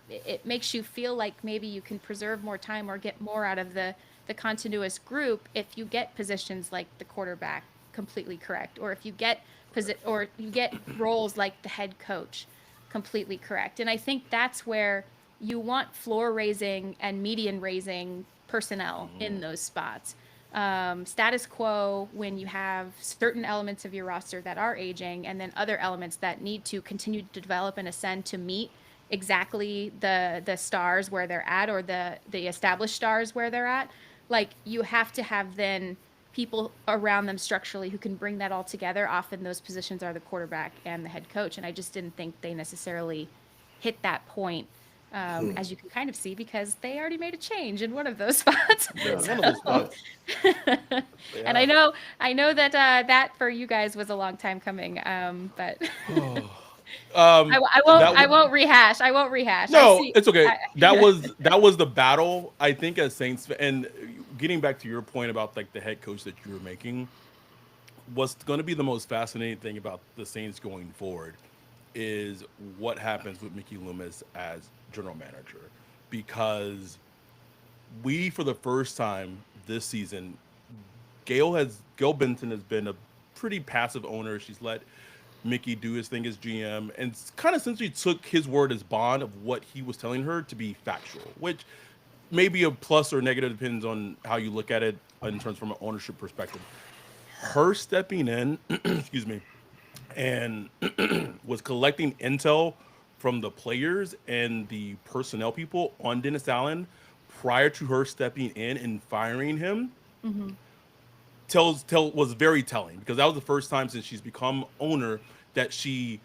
it makes you feel like maybe you can preserve more time or get more out of the continuous group if you get positions like the quarterback completely correct, or if you get or you get roles like the head coach completely correct. And I think that's where you want floor raising and median raising personnel in those spots. Status quo when you have certain elements of your roster that are aging, and then other elements that need to continue to develop and ascend to meet exactly the stars where they're at, or the established stars where they're at. Like you have to have then people around them structurally who can bring that all together. Often those positions are the quarterback and the head coach, and I just didn't think they necessarily hit that point, as you can kind of see, because they already made a change in one of those spots. Yeah, one of those So, spots they and I have. know, I know that that for you guys was a long time coming, but um, that I was won't rehash. I won't rehash. I no, see. it's okay. I, That was the battle. I think as Saints, and getting back to your point about like the head coach that you were making, what's going to be the most fascinating thing about the Saints going forward is what happens with Mickey Loomis as general manager, because we, for the first time this season, Gail Benson has been a pretty passive owner. She's let Mickey do his thing as GM, and kind of essentially took his word as bond of what he was telling her to be factual, which may be a plus or negative, depends on how you look at it in terms from an ownership perspective. Her stepping in, excuse me, and was collecting intel from the players and the personnel people on Dennis Allen prior to her stepping in and firing him mm-hmm, was very telling, because that was the first time since she's become owner that she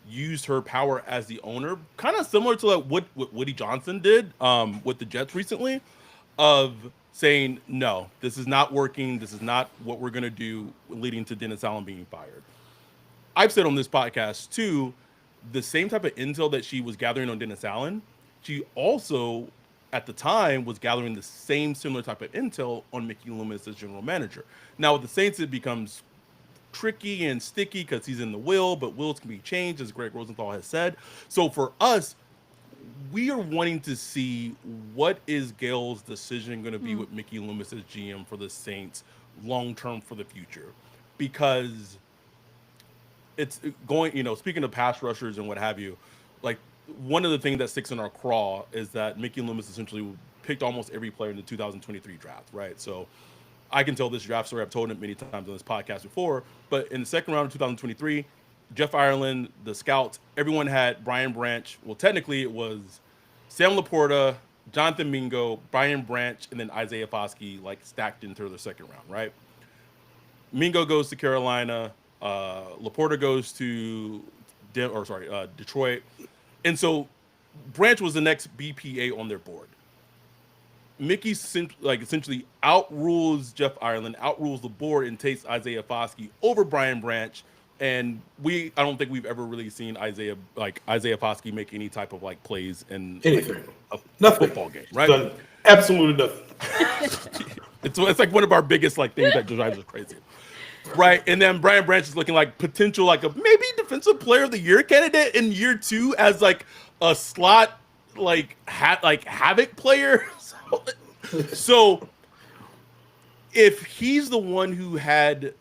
used her power as the owner, kind of similar to like what Woody Johnson did with the Jets recently, of saying no, this is not working, this is not what we're gonna do, leading to Dennis Allen being fired. I've said on this podcast too, the same type of intel that she was gathering on Dennis Allen, she also at the time was gathering the same similar type of intel on Mickey Loomis as general manager. Now with the Saints, it becomes tricky and sticky because he's in the will, but wills can be changed, as Greg Rosenthal has said. So for us, we are wanting to see what is Gail's decision going to be with Mickey Loomis as GM for the Saints long term for the future, because it's going, speaking of pass rushers and what have you, like one of the things that sticks in our craw is that Mickey Loomis essentially picked almost every player in the 2023 draft, right? So I can tell this draft story. I've told it many times on this podcast before. But in the second round of 2023, Jeff Ireland, the scouts, everyone had Brian Branch. Well, technically, it was Sam Laporta, Jonathan Mingo, Brian Branch, and then Isaiah Foskey, like stacked into the second round, right? Mingo goes to Carolina. Laporta goes to, Detroit, and so Branch was the next BPA on their board. Mickey essentially outrules Jeff Ireland, outrules the board, and takes Isaiah Foskey over Brian Branch. And I don't think we've ever really seen Isaiah Foskey make any type of like plays in like Anything. a Nothing. football game, He's right? done absolutely nothing. It's like one of our biggest like things that drives us crazy, right? And then Brian Branch is looking like potential like a maybe defensive player of the year candidate in year two as like a slot like havoc player. So if he's the one who had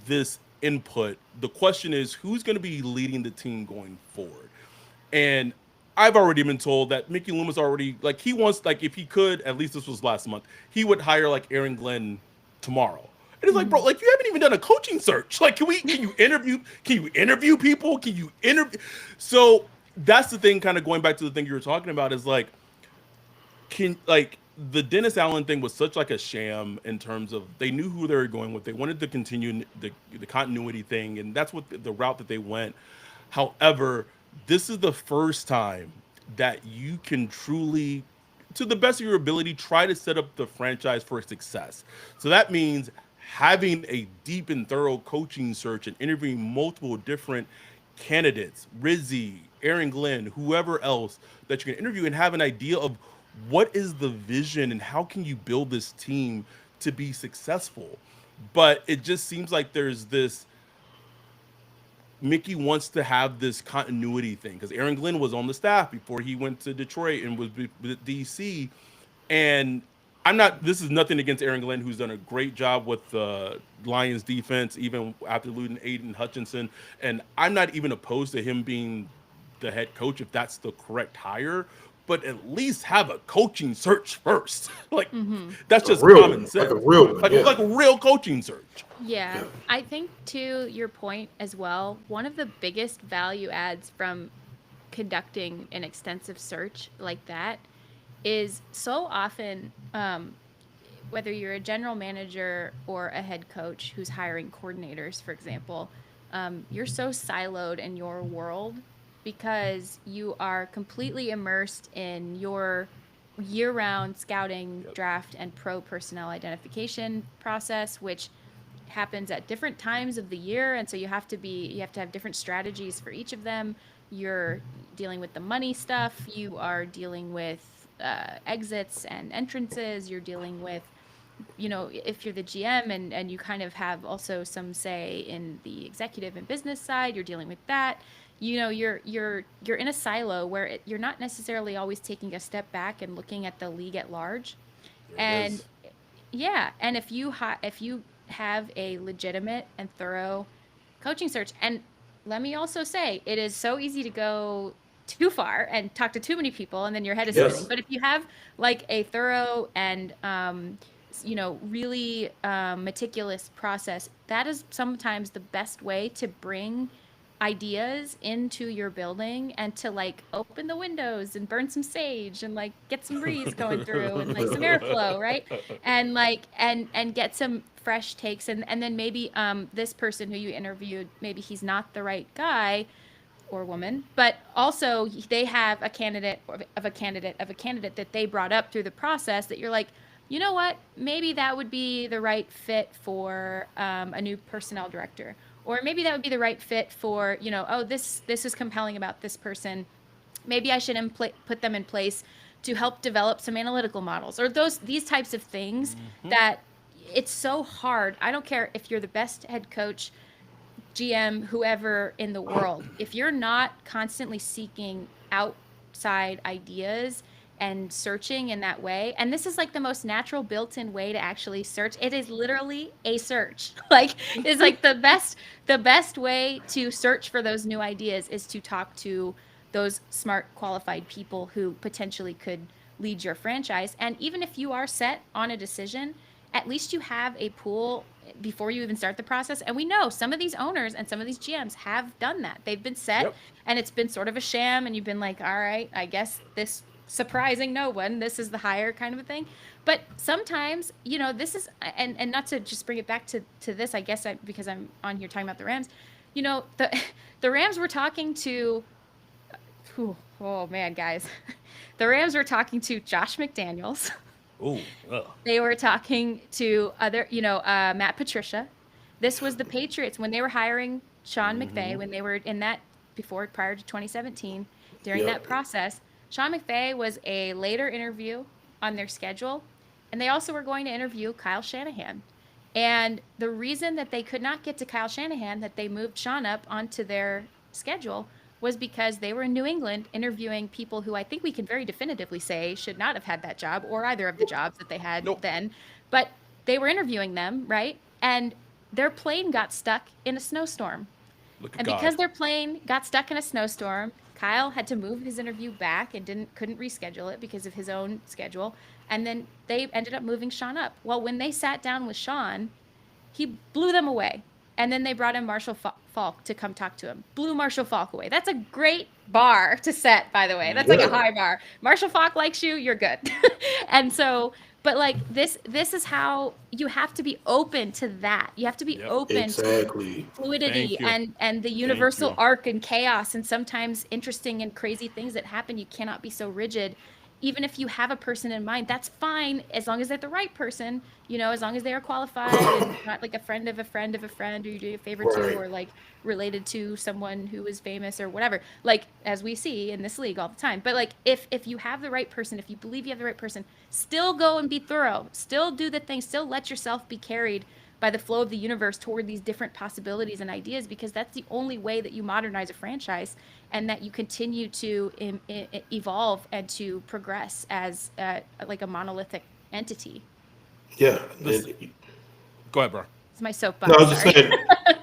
this input, the question is who's going to be leading the team going forward. And I've already been told that Mickey Loomis already like he wants like if he could, at least this was last month, he would hire like Aaron Glenn tomorrow. And it's like, bro, like you haven't even done a coaching search. Like, can you interview people? Can you interview? So that's the thing, kind of going back to the thing you were talking about, is like, the Dennis Allen thing was such like a sham in terms of they knew who they were going with. They wanted to continue the continuity thing, and that's what the route that they went. However, this is the first time that you can truly, to the best of your ability, try to set up the franchise for success. So that means having a deep and thorough coaching search and interviewing multiple different candidates, Rizzi, Aaron Glenn, whoever else that you can interview, and have an idea of what is the vision and how can you build this team to be successful. But it just seems like there's this Mickey wants to have this continuity thing because Aaron Glenn was on the staff before he went to Detroit and was with DC. And this is nothing against Aaron Glenn, who's done a great job with the Lions defense, even after losing Aiden Hutchinson. And I'm not even opposed to him being the head coach if that's the correct hire, but at least have a coaching search first. Like, that's just common sense. Like a real one, yeah. Like a real coaching search. Yeah, I think to your point as well, one of the biggest value adds from conducting an extensive search like that is so often, whether you're a general manager or a head coach who's hiring coordinators, for example, you're so siloed in your world because you are completely immersed in your year-round scouting, draft, and pro personnel identification process, which happens at different times of the year, and so you have to have different strategies for each of them. You're dealing with the money stuff, you are dealing with exits and entrances, you're dealing with, if you're the GM and you kind of have also some say in the executive and business side, you're dealing with that. You're in a silo where you're not necessarily always taking a step back and looking at the league at large. And yeah, and if you have a legitimate and thorough coaching search, and let me also say, it is so easy to go too far and talk to too many people, and then your head is spinning. But if you have like a thorough and really meticulous process, that is sometimes the best way to bring ideas into your building and to like open the windows and burn some sage and like get some breeze going through and like some airflow, right? And like and get some fresh takes, and then maybe this person who you interviewed, maybe he's not the right guy or woman, but also they have a candidate of a candidate that they brought up through the process that you're like, you know what, maybe that would be the right fit for a new personnel director. Or maybe that would be the right fit for, this is compelling about this person. Maybe I should put them in place to help develop some analytical models, or these types of things that it's so hard. I don't care if you're the best head coach, GM, whoever in the world. If you're not constantly seeking outside ideas and searching in that way, and this is like the most natural built-in way to actually search. It is literally a search. Like, it's like the best way to search for those new ideas is to talk to those smart, qualified people who potentially could lead your franchise. And even if you are set on a decision, at least you have a pool before you even start the process. And we know some of these owners and some of these GMs have done that. They've been set Yep. and it's been sort of a sham, and you've been like, all right, I guess this surprising no one, this is the hire kind of a thing. But sometimes, this is, and not to just bring it back to this, I guess because I'm on here talking about the Rams, the the Rams were talking to, oh man, guys, the Rams were talking to Josh McDaniels. Ooh. Ugh. They were talking to other, Matt Patricia. This was the Patriots when they were hiring Sean McVay, when they were in that prior to 2017, during that Yep. process. Sean McVay was a later interview on their schedule, and they also were going to interview Kyle Shanahan. And the reason that they could not get to Kyle Shanahan, that they moved Sean up onto their schedule, was because they were in New England interviewing people who I think we can very definitively say should not have had that job or either of the jobs that they had Nope. then. But they were interviewing them, right? And their plane got stuck in a snowstorm. Look at And God. because their plane got stuck in a snowstorm, Kyle had to move his interview back and couldn't reschedule it because of his own schedule. And then they ended up moving Sean up. Well, when they sat down with Sean, he blew them away. And then they brought in Marshall Falk to come talk to him. Blew Marshall Falk away. That's a great bar to set, by the way. That's like a high bar. Marshall Falk likes you, you're good. And so, but like this is how you have to be open to that. You have to be Yep. open to Exactly. fluidity Thank you. and the universal you. arc and chaos and sometimes interesting and crazy things that happen. You cannot be so rigid. Even if you have a person in mind, that's fine as long as they're the right person, as long as they are qualified and not like a friend of a friend of a friend who you do a favor to, Right. or like related to someone who is famous or whatever, like as we see in this league all the time. But like if you have the right person, if you believe you have the right person, still go and be thorough, still do the thing, still let yourself be carried by the flow of the universe toward these different possibilities and ideas, because that's the only way that you modernize a franchise and that you continue to evolve and to progress as like a monolithic entity. Yeah. Listen. Go ahead, bro. It's my soapbox. No, I was just Sorry. saying.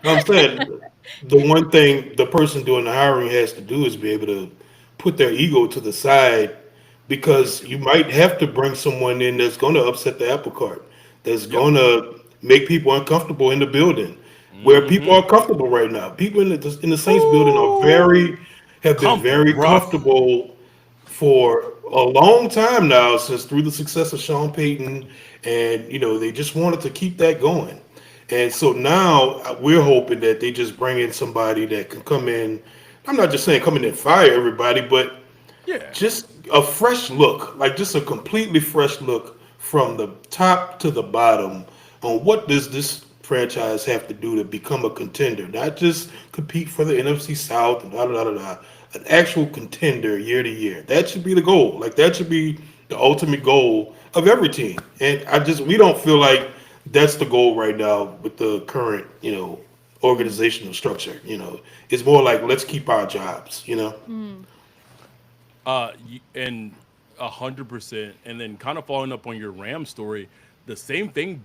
No, I'm saying the one thing the person doing the hiring has to do is be able to put their ego to the side, because you might have to bring someone in that's going to upset the apple cart, that's Yep. going to make people uncomfortable in the building, where people are comfortable right now. People in the Saints building are Ooh. have been Comfort, very bruh. comfortable for a long time now, since through the success of Sean Payton, and they just wanted to keep that going. And so now we're hoping that they just bring in somebody that can come in. I'm not just saying come in and fire everybody, but Yeah. just a fresh look, like just a completely fresh look from the top to the bottom on what does this franchise have to do to become a contender, not just compete for the NFC South and da da da da da. An actual contender year to year. That should be the goal. Like that should be the ultimate goal of every team. And we don't feel like that's the goal right now with the current, organizational structure. It's more like let's keep our jobs. Mm. And 100%. And then kind of following up on your Ram story, the same thing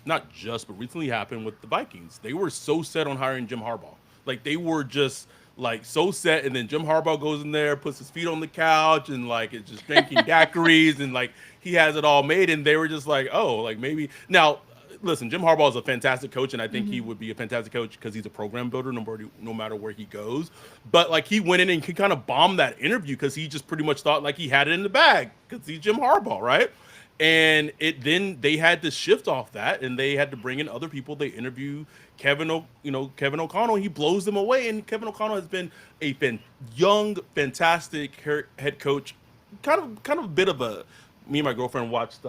not just, but recently happened with the Vikings. They were so set on hiring Jim Harbaugh. Like they were just like so set, and then Jim Harbaugh goes in there, puts his feet on the couch, and like it's just drinking daiquiris, and like he has it all made, and they were just like, oh, like maybe now. Listen, Jim Harbaugh is a fantastic coach, and I think he would be a fantastic coach because he's a program builder, no matter where he goes. But like he went in and he kind of bombed that interview because he just pretty much thought like he had it in the bag because he's Jim Harbaugh, right? And then they had to shift off that, and they had to bring in other people. They interview Kevin O'Connell. He blows them away, and Kevin O'Connell has been a young, fantastic head coach. Kind of a bit of a. Me and my girlfriend watched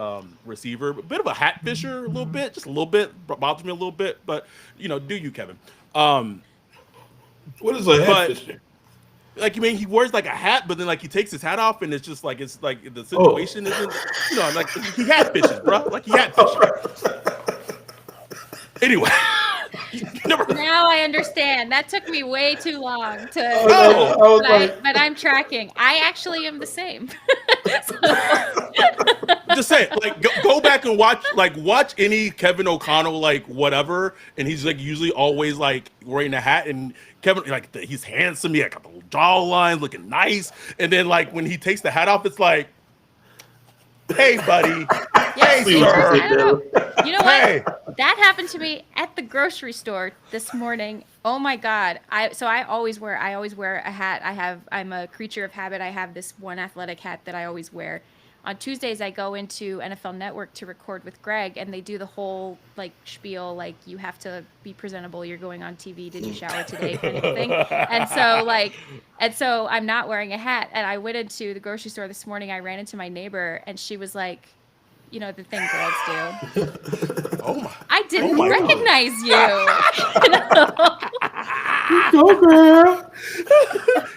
Receiver, a bit of a hat fisher, a little bit, just a little bit, bothers me a little bit, but do you, Kevin? What is a But head like, I mean, he wears like a hat, but then like he takes his hat off, and it's like the Oh. situation isn't, like he hat fishes, bro, like he hat fishes. Anyway, you never. Now I understand. That took me way too long to. I was like, But I'm tracking. I actually am the same. Just saying, like go back and watch any Kevin O'Connell like whatever, and he's like usually always like wearing a hat, and Kevin like he's handsome, he got the little jawline, looking nice, and then like when he takes the hat off, it's like, hey buddy, hey Yes, See what you sir, did there. You know what? Hey, That happened to me at the grocery store this morning. Oh my God. I always wear a hat. I'm a creature of habit. I have this one athletic hat that I always wear. On Tuesdays I go into NFL Network to record with Greg, and they do the whole like spiel, like you have to be presentable, you're going on TV, did you shower today kind of a thing. And so like and so I'm not wearing a hat, and I went into the grocery store this morning. I ran into my neighbor, and she was like, you know, the thing girls do. oh my, I oh didn't my God. recognize you. You know? Go, girl.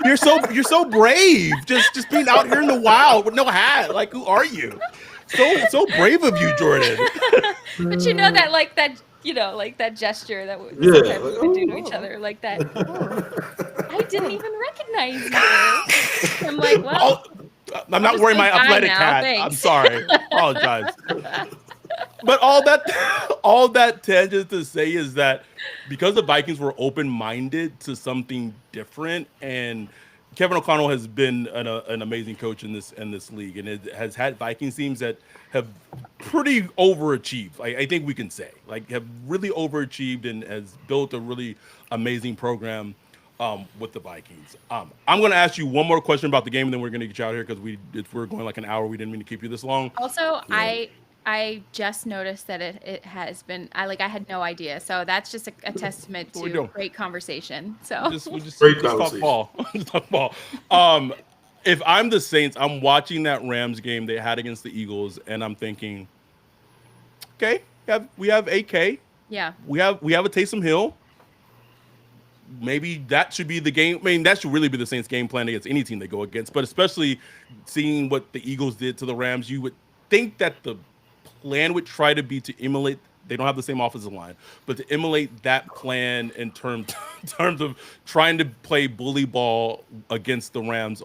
You're so brave. Just being out here in the wild with no hat. Like, who are you? So brave of you, Jordan. But you know that like that, you know, like that gesture that Yeah. sometimes Like, we would do to each oh, other, like that. I didn't even recognize you. I'm like, well, Oh, I'm I'll not just wearing say my bye athletic now. hat. I'm Thanks. sorry. Apologize. But all that tangent to say is that because the Vikings were open-minded to something different, and Kevin O'Connell has been an amazing coach in this league, and it has had Vikings teams that have pretty overachieved. I think we can say like have really overachieved and has built a really amazing program with the Vikings. I'm going to ask you one more question about the game, and then we're going to get you out here because we're going like an hour. We didn't mean to keep you this long. Also, yeah. I just noticed that it has been I had no idea. So that's just a testament What we to doing? great conversation. We So just we just Great just talk conversation. ball. Just talk ball. Um, if I'm the Saints, I'm watching that Rams game they had against the Eagles, and I'm thinking, okay, we have AK, yeah. we have a Taysom Hill. Maybe that should be the game. I mean, that should really be the Saints' game plan against any team they go against. But especially seeing what the Eagles did to the Rams, you would think that the plan would try to be to emulate. They don't have the same offensive line, but to emulate that plan in terms in terms of trying to play bully ball against the Rams'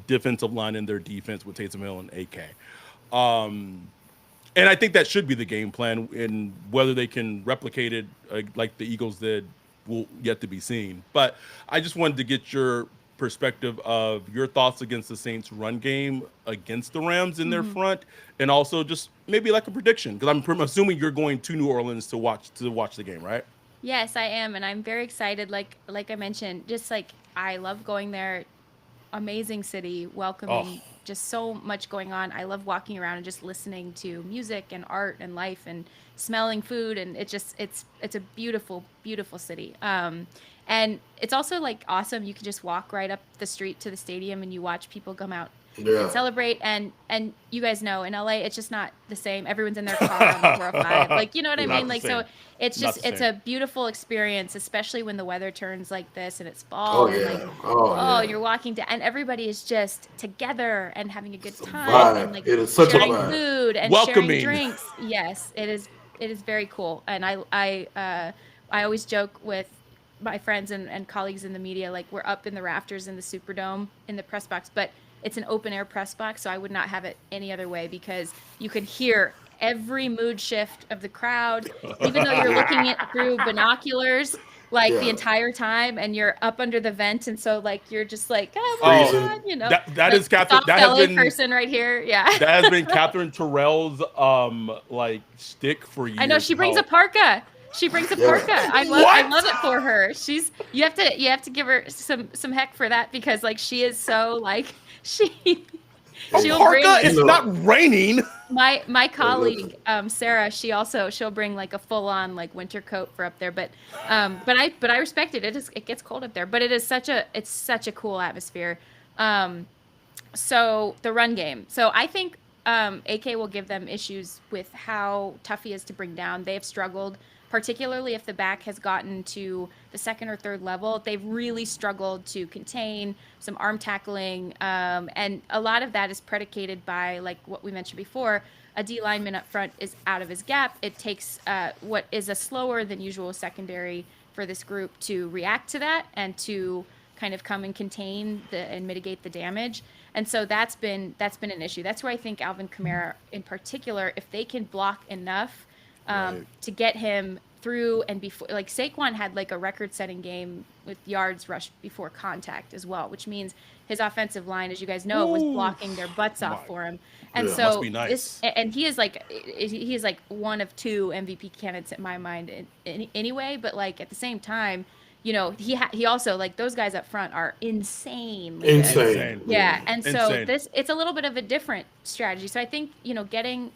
defensive line and their defense with Taysom Hill and AK. And I think that should be the game plan. And whether they can replicate it like the Eagles did will yet to be seen. But I just wanted to get your perspective of your thoughts against the Saints' run game against the Rams in their Mhm. front, and also just maybe like a prediction because I'm assuming you're going to New Orleans to watch the game, right? Yes, I am, and I'm very excited. Like I mentioned, just like I love going there. Amazing city, Oh, welcoming, just so much going on. I love walking around and just listening to music and art and life and smelling food, and it's a beautiful, beautiful city. And it's also like awesome. You can just walk right up the street to the stadium and you watch people come out and Yeah. celebrate. And you guys know in LA it's just not the same. Everyone's in their car on the 405. Like, you know what I not mean? the Like, so same. it's Not just the it's same. a beautiful experience, especially when the weather turns like this and it's Oh fall and like, yeah. Oh oh, yeah. you're walking down and everybody is just together and having a good It's a time Wel- and vibe. like It is such a sharing welcome, vibe. food and sharing welcoming. drinks. Yes, it is very cool. And I always joke with my friends and colleagues in the media, like we're up in the rafters in the Superdome in the press box, but it's an open air press box, so I would not have it any other way because you can hear every mood shift of the crowd, even though you're looking it through binoculars like the Yeah. entire time and you're up under the vent, and so like you're just like, oh my Oh, Freezing. God, you know, that like is Catherine. soft LA person right here. Yeah. That has been Catherine Terrell's like stick for I know years. she brings a How parka. She brings a Yeah. parka. I what? love it for her. She's you have to give her some heck for that because like she is so like she A she'll parka? bring You It's know. not raining. my Listen. colleague Sarah, she'll bring like a full on like winter coat for up there, but I respect it. It gets cold up there, but it's such a cool atmosphere. Um so the run game. So I think AK will give them issues with how tough he is to bring down. They've struggled, particularly if the back has gotten to the second or third level. They've really struggled to contain some arm tackling, and a lot of that is predicated by like what we mentioned before. A D lineman up front is out of his gap. It takes what is a slower than usual secondary for this group to react to that and to kind of come and contain and mitigate the damage. And so that's been an issue. That's where I think Alvin Kamara in particular, if they can block enough Right. to get him through and before, like Saquon had like a record-setting game with yards rushed before contact as well, which means his offensive line, as you guys know, was Ooh, blocking their butts off my, for him. And Yeah. must so be this, nice. and he is like one of two MVP candidates in my mind anyway. But like at the same time, you know, he also, like, those guys up front are insanely good. Insane. Insane, Yeah. Yeah, and so insane. it's a little bit of a different strategy. So I think, you know, getting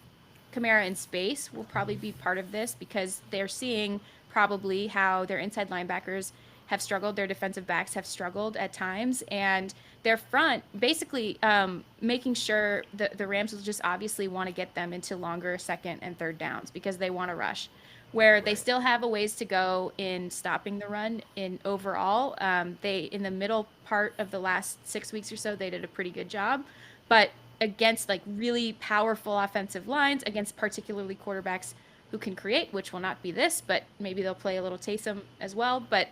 Kamara in space will probably be part of this because they're seeing probably how their inside linebackers have struggled, their defensive backs have struggled at times, and their front basically making sure the Rams will just obviously want to get them into longer second and third downs because they want to rush. Where they still have a ways to go in stopping the run in overall. They, in the middle part of the last 6 weeks or so, they did a pretty good job, but against like really powerful offensive lines, against particularly quarterbacks who can create, which will not be this, but maybe they'll play a little Taysom as well. But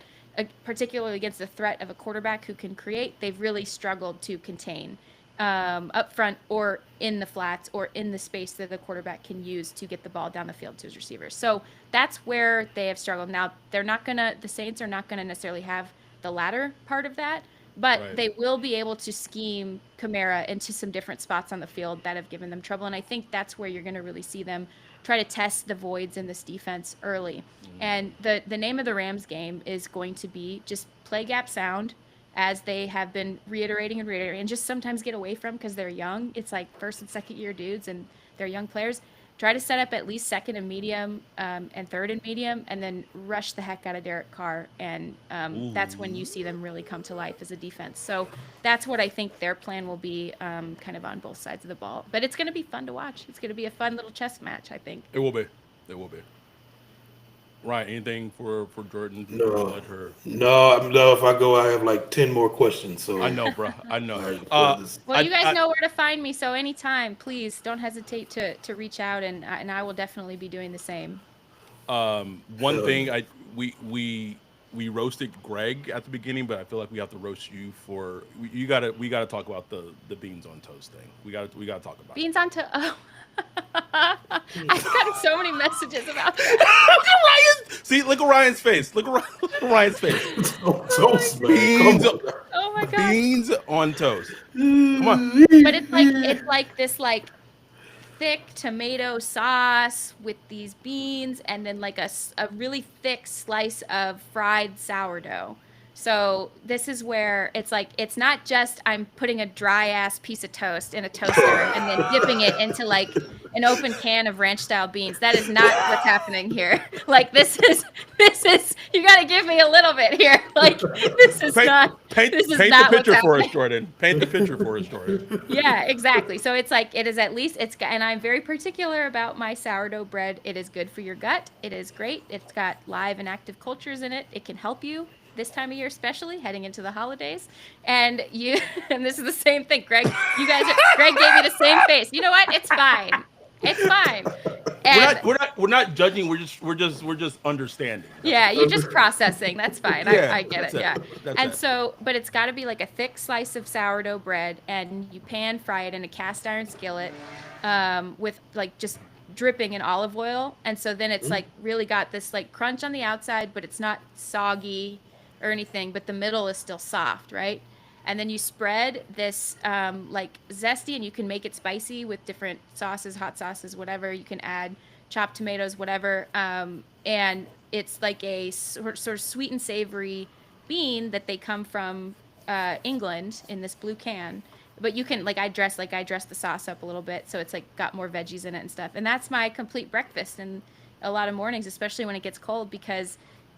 particularly against the threat of a quarterback who can create, they've really struggled to contain up front or in the flats or in the space that the quarterback can use to get the ball down the field to his receivers. So that's where they have struggled. Now, the Saints are not going to necessarily have the latter part of that, but Right. they will be able to scheme Kamara into some different spots on the field that have given them trouble. And I think that's where you're going to really see them try to test the voids in this defense early. And the name of the Rams game is going to be just play gap sound, as they have been reiterating and just sometimes get away from because they're young. It's like first and second year dudes and they're young players. Try to set up at least second and medium and third and medium, and then rush the heck out of Derek Carr. And that's when you see them really come to life as a defense. So that's what I think their plan will be, kind of on both sides of the ball. But it's going to be fun to watch. It's going to be a fun little chess match, I think. It will be. It will be. Right. Anything for Jordan to No. let her? No. If I go, I have like 10 more questions. So I know, bro. I know. All right, Uh, this- Well, you guys I- know where to find me, so anytime, please don't hesitate to reach out, and I will definitely be doing the same. One thing we roasted Greg at the beginning, but I feel like we have to roast you for we gotta talk about the beans on toast thing. We gotta talk about it. Beans on to oh. I've gotten so many messages about that. Look at Ryan. See, look at Ryan's face. Look at Ryan's face. Toast, man. Beans, Come on. Oh my god! beans on toast. Come on. But it's like this like thick tomato sauce with these beans, and then like a really thick slice of fried sourdough. So this is where it's like, it's not just I'm putting a dry ass piece of toast in a toaster and then dipping it into like an open can of ranch style beans. That is not what's happening here. Like this is you got to give me a little bit here. Like this is not Paint this is the not what's picture for us, happening. Jordan. Paint the picture for us, Jordan. Yeah, exactly. So it's like, it is at least, and I'm very particular about my sourdough bread. It is good for your gut. It is great. It's got live and active cultures in it. It can help you this time of year, especially heading into the holidays. And and this is the same thing, Greg. Greg gave me the same face. You know what? It's fine. It's fine. And We're not judging. We're just understanding. yeah, you're just processing. That's fine. Yeah, I get that's it. it. Yeah. That's And it. so, but it's got to be like a thick slice of sourdough bread, and you pan fry it in a cast iron skillet with like just dripping in olive oil. And so then it's like really got this like crunch on the outside, but it's not soggy or anything, but the middle is still soft, right? And then you spread this like zesty, and you can make it spicy with different sauces, hot sauces, whatever. You can add chopped tomatoes, whatever. And it's like a sort of sweet and savory bean that they come from England in this blue can. But you can I dress the sauce up a little bit, so it's like got more veggies in it and stuff. And that's my complete breakfast in a lot of mornings, especially when it gets cold, because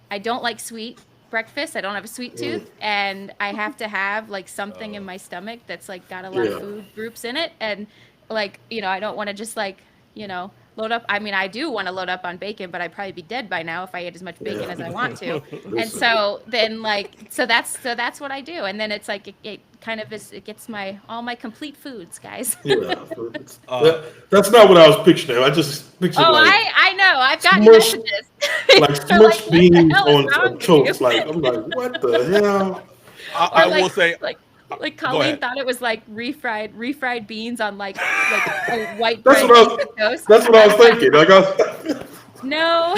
I don't like sweet breakfast. I don't have a sweet tooth, and I have to have like something in my stomach that's like got a lot of food groups in it. And like, I don't want to just load up. I mean, I do want to load up on bacon, but I'd probably be dead by now if I ate as much bacon as I want to. And so then so that's what I do. And then it's like it kind of is, it gets all my complete foods, guys. Yeah. That's not what I was picturing. I just pictured I know. I've gotten smushed- messages. like They're smushed what the beans hell is on wrong with toast. you? I'm like, what the hell? I Or will say. like Go Colleen ahead. thought it was like refried beans on like a white That's bread what I was- piece of toast. That's what I was thinking. Like, No.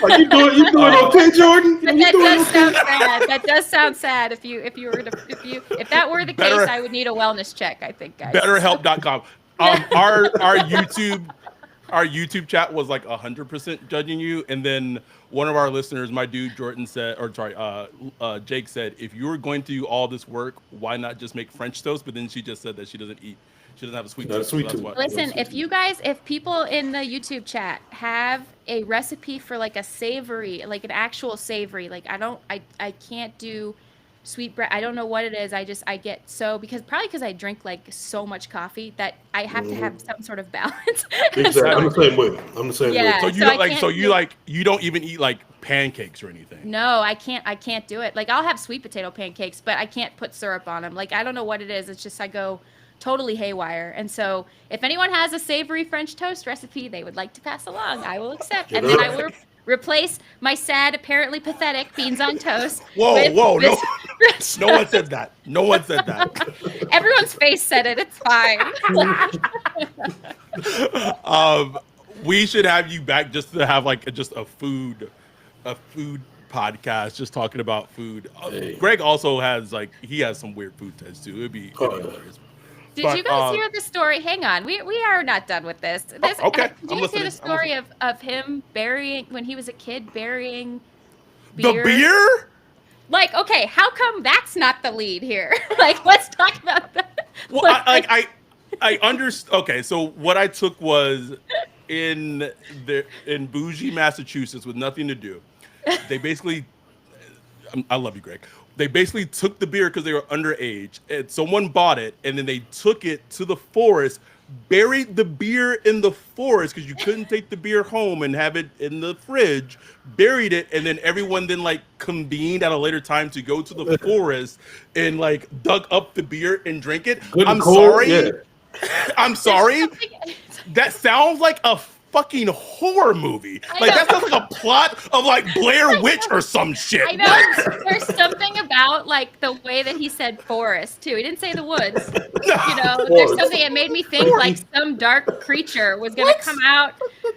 Are you doing Um, okay, Jordan? But You that doing does sound okay? sad. That does sound sad. If that were the case, better I would need a wellness check, I think, guys. So, betterhelp.com. yeah. Our YouTube chat was like 100% judging you, and then one of our listeners, my dude Jordan said, or sorry, Jake said, if you were going to do all this work, why not just make French toast? But then she just said that she doesn't have a sweet Not a tooth, so sweet that's tooth. what. Not a Listen, sweet tooth. if people in the YouTube chat have a recipe for like a savory, like an actual savory, like I can't do sweet bread. I don't know what it is. I get so because I drink like so much coffee that I have to have some sort of balance. Exactly. So I'm Right. the same way. I'm the same way. So yeah, you so I don't like, can't do. you don't even eat like pancakes or anything. No, I can't do it. Like I'll have sweet potato pancakes, but I can't put syrup on them. Like I don't know what it is. It's just I go totally haywire. And so if anyone has a savory French toast recipe they would like to pass along, I will accept. You And then I know? will replace my sad, apparently pathetic beans on toast Whoa, with whoa, no, this French no one toast. said that. No one said that. Everyone's face said it. It's fine. um, we should have you back just to have like a food podcast, just talking about food. Hey. Greg also has like he has some weird food taste too. It'd Oh be yeah. hilarious. Did you But guys hear the story? Hang on, we are not done with this. okay, Did I'm you guys hear the listening. I'm story listening. of him burying when he was a kid burying The beer? beer? Like, okay, how come that's not the lead here? Like, let's talk about that. Well, Like, I understand. Okay, so what I took was in bougie Massachusetts with nothing to do. They basically I love you, Greg. They basically took the beer because they were underage, and someone bought it, and then they took it to the forest, buried the beer in the forest because you couldn't take the beer home and have it in the fridge. Buried it, and then everyone then like convened at a later time to go to the forest and like dug up the beer and drink it. Good and I'm cold. Yeah. sorry. I'm there's sorry. something. That sounds like a fucking horror movie. I Like that know. sounds like a plot of like Blair Witch or some shit. I know. There's something about like the way that he said forest too. He didn't say the woods. You know, there's Forest. something that made me think like some dark creature was gonna What? come out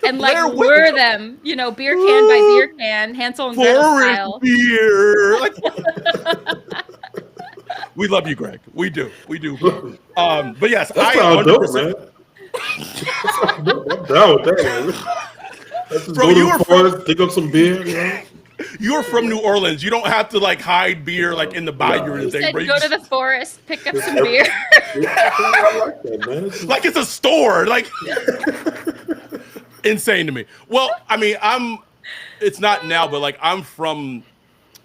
and like Blair Witch. lure them. You know, beer can by beer can, Hansel and Gretel Forest style. beer. Like, we love you, Greg. We do. We do. But yes, That I sounds dope, 100%. man. I'm down with that, man. Let's just Bro, go to you the are forest, dig up some beer, you know? you're from New Orleans. You don't have to like hide beer like in the bayou or Nah, He anything, said, bro. You "Go to just, the forest, pick up some beer." I like that, man. It's just- like it's a store. Like insane to me. Well, I mean, it's not now, but like I'm from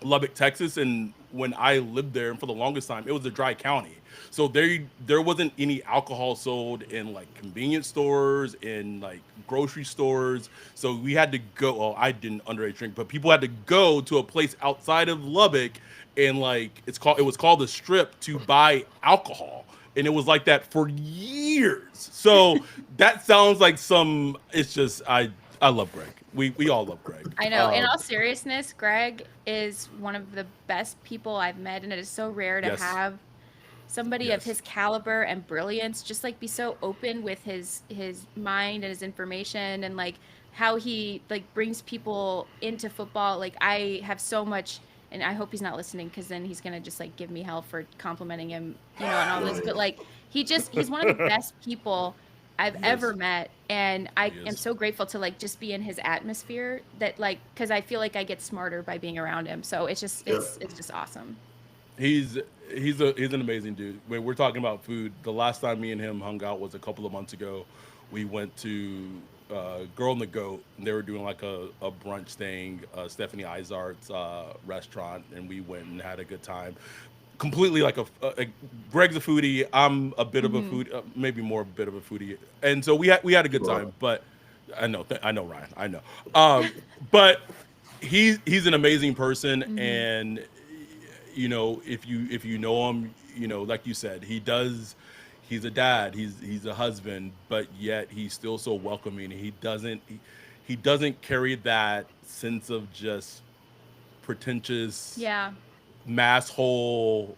Lubbock, Texas, and when I lived there, and for the longest time, it was a dry county. So there wasn't any alcohol sold in like convenience stores, in like grocery stores. So we had to go. Well, I didn't underage drink, but people had to go to a place outside of Lubbock, and like it was called the Strip to buy alcohol, and it was like that for years. So that sounds like some. It's just I love Greg. We all love Greg. I know. In all seriousness, Greg is one of the best people I've met, and it is so rare to Yes. have somebody of Yes. his caliber and brilliance just like be so open with his mind and his information and like how he like brings people into football. Like I have so much, and I hope he's not listening because then he's gonna just like give me hell for complimenting him, you know, and all this. But like he's one of the best people I've He ever is. met, and I He am is. so grateful to like just be in his atmosphere that like because I feel like I get smarter by being around him. So it's just Yeah. it's just awesome. He's he's an amazing dude. When we're talking about food, the last time me and him hung out was a couple of months ago. We went to Girl and the Goat, and they were doing like a brunch thing, Stephanie Izard's restaurant, and we went and had a good time. Completely like Greg's a foodie. I'm a bit of a food, maybe more a bit of a foodie, and so we had a good Right. time. But I know Ryan, I know. But he's an amazing person, and you know, if you know him, you know, like you said, he's a dad, he's a husband, but yet he's still so welcoming. He doesn't carry that sense of just pretentious Yeah. mass hole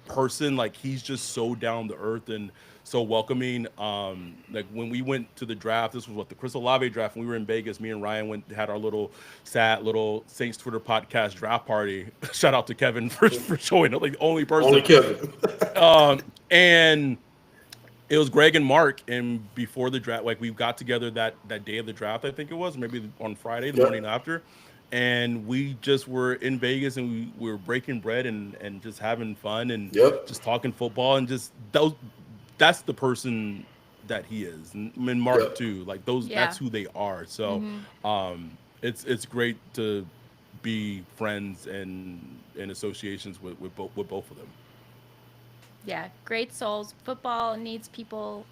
person. Like he's just so down to earth and so welcoming. Like when we went to the draft, this was what the Chris Olave draft. When we were in Vegas, me and Ryan went had our little sad little Saints Twitter podcast draft party. Shout out to Kevin for showing up, like the only Only person. Kevin. And it was Greg and Mark, and before the draft, like we got together that day of the draft, I think it was, maybe on Friday, the morning Yep. after, and we just were in Vegas and we were breaking bread and just having fun and Yep. just talking football and just those that's the person that he is, and Mark Yep. too. Like those, Yeah. that's who they are. So, Hmm. it's great to be friends and in associations with both of them. Yeah, great souls. Football needs people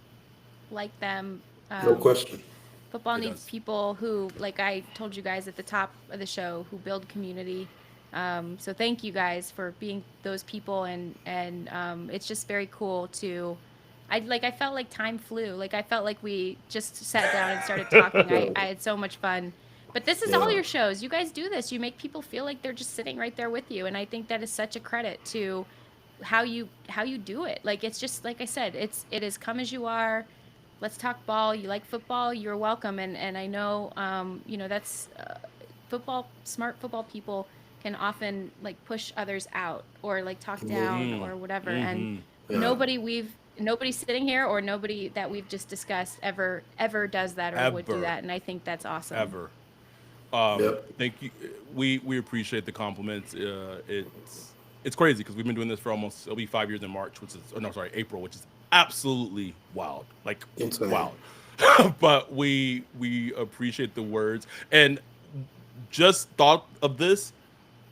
like them. No Um, question. Football It needs does. people who, like I told you guys at the top of the show, who build community. So thank you guys for being those people, and it's just very cool to. I felt like time flew. Like I felt like we just sat down and started talking. I had so much fun. But this is all Yeah. your shows. You guys do this. You make people feel like they're just sitting right there with you, and I think that is such a credit to how you do it. Like it's just like I said, it is come as you are. Let's talk ball. You like football, you're welcome. And I know that's football. Smart football people can often like push others out or like talk down Mm, or whatever. And mm-hmm. Yeah. nobody sitting here or nobody that we've just discussed ever does that or would do Ever, that. And I think that's awesome. ever. Yep. Thank you. We appreciate the compliments. It's crazy because we've been doing this for almost, it'll be 5 years in March, which is, oh no, sorry, April, which is absolutely wild, like Insane. wild. But we appreciate the words and just thought of this.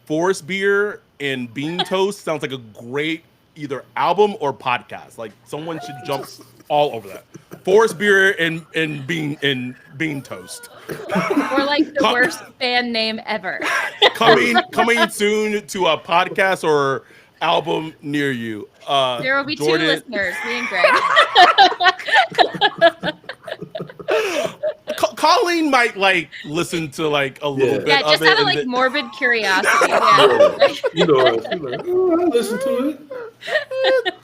Forest Beer and Bean Toast sounds like a great either album or podcast. Like someone should jump all over that. Forest Beer and Bean Toast. Or like the Co- worst band name ever. coming soon to a podcast or album near you. There will be two Jordan, listeners, me and Greg. Colleen might like listen to like a little Yeah. bit Yeah, of just it, out of and like then morbid curiosity. Yeah. Yeah. You know us. You're like, oh, I listen to it.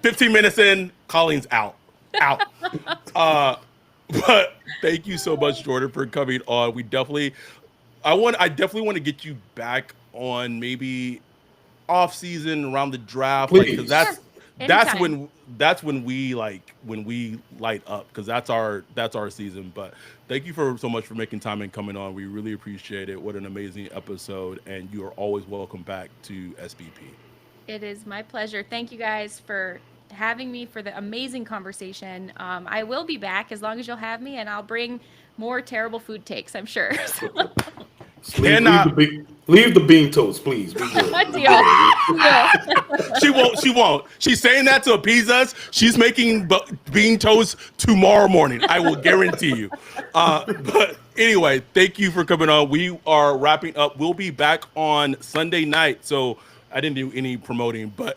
15 minutes in, Colleen's out. Uh, but thank you so much, Jordan, for coming on. I definitely want to get you back on maybe off season around the draft, like because Please. Sure. that's Anytime. when we like when we light up because that's our season. But thank you for so much for making time and coming on. We really appreciate it. What an amazing episode, and you are always welcome back to SBP. It is my pleasure. Thank you guys for having me for the amazing conversation. I will be back as long as you'll have me, and I'll bring more terrible food takes, I'm sure. So, Just leave the Cannot. bean toast, please. We good. We deal. good. Deal. She won't. She won't. She's saying that to appease us. She's making bean toast tomorrow morning. I will guarantee you. But anyway, thank you for coming on. We are wrapping up. We'll be back on Sunday night. So I didn't do any promoting, but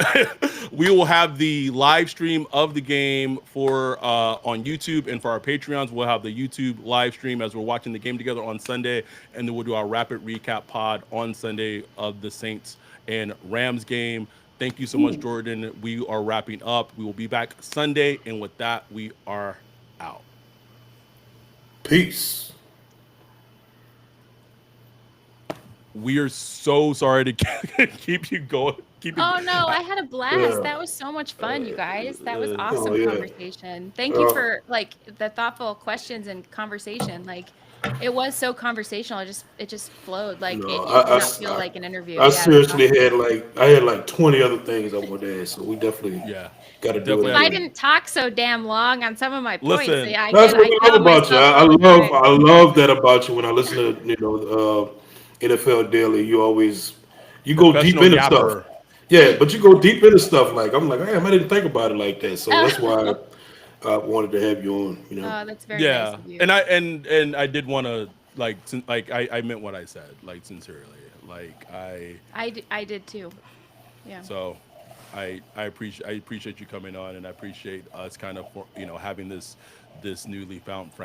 we will have the live stream of the game for on YouTube, and for our Patreons, we'll have the YouTube live stream as we're watching the game together on Sunday, and then we'll do our rapid recap pod on Sunday of the Saints and Rams game. Thank you so much, Jordan. We are wrapping up. We will be back Sunday, and with that, we are out. Peace. We are so sorry to keep you going. Keep it. Oh no, I had a blast. Yeah. That was so much fun, you guys. That was Oh, awesome yeah. conversation. Thank you for like the thoughtful questions and conversation. Like it was so conversational. It just flowed. Like No, it did not feel like an interview. I Yeah, that's seriously awesome. had like 20 other things I wanted to ask, so we definitely yeah, got to do it definitely If I have to. again. didn't talk so damn long on some of my points, Listen, yeah, That's what I I get love on about you. myself I all the love time. I love that about you. When I listen to NFL Daily, you go deep professional into stuff. yapper. Yeah, but you go deep into stuff like I'm like, damn, I didn't think about it like that. So that's why I wanted to have you on. Oh, that's very nice Yeah, of you. and I did want to I meant what I said, like sincerely, like I did too. Yeah. so I appreciate you coming on, and I appreciate us kind of having this newly found friend.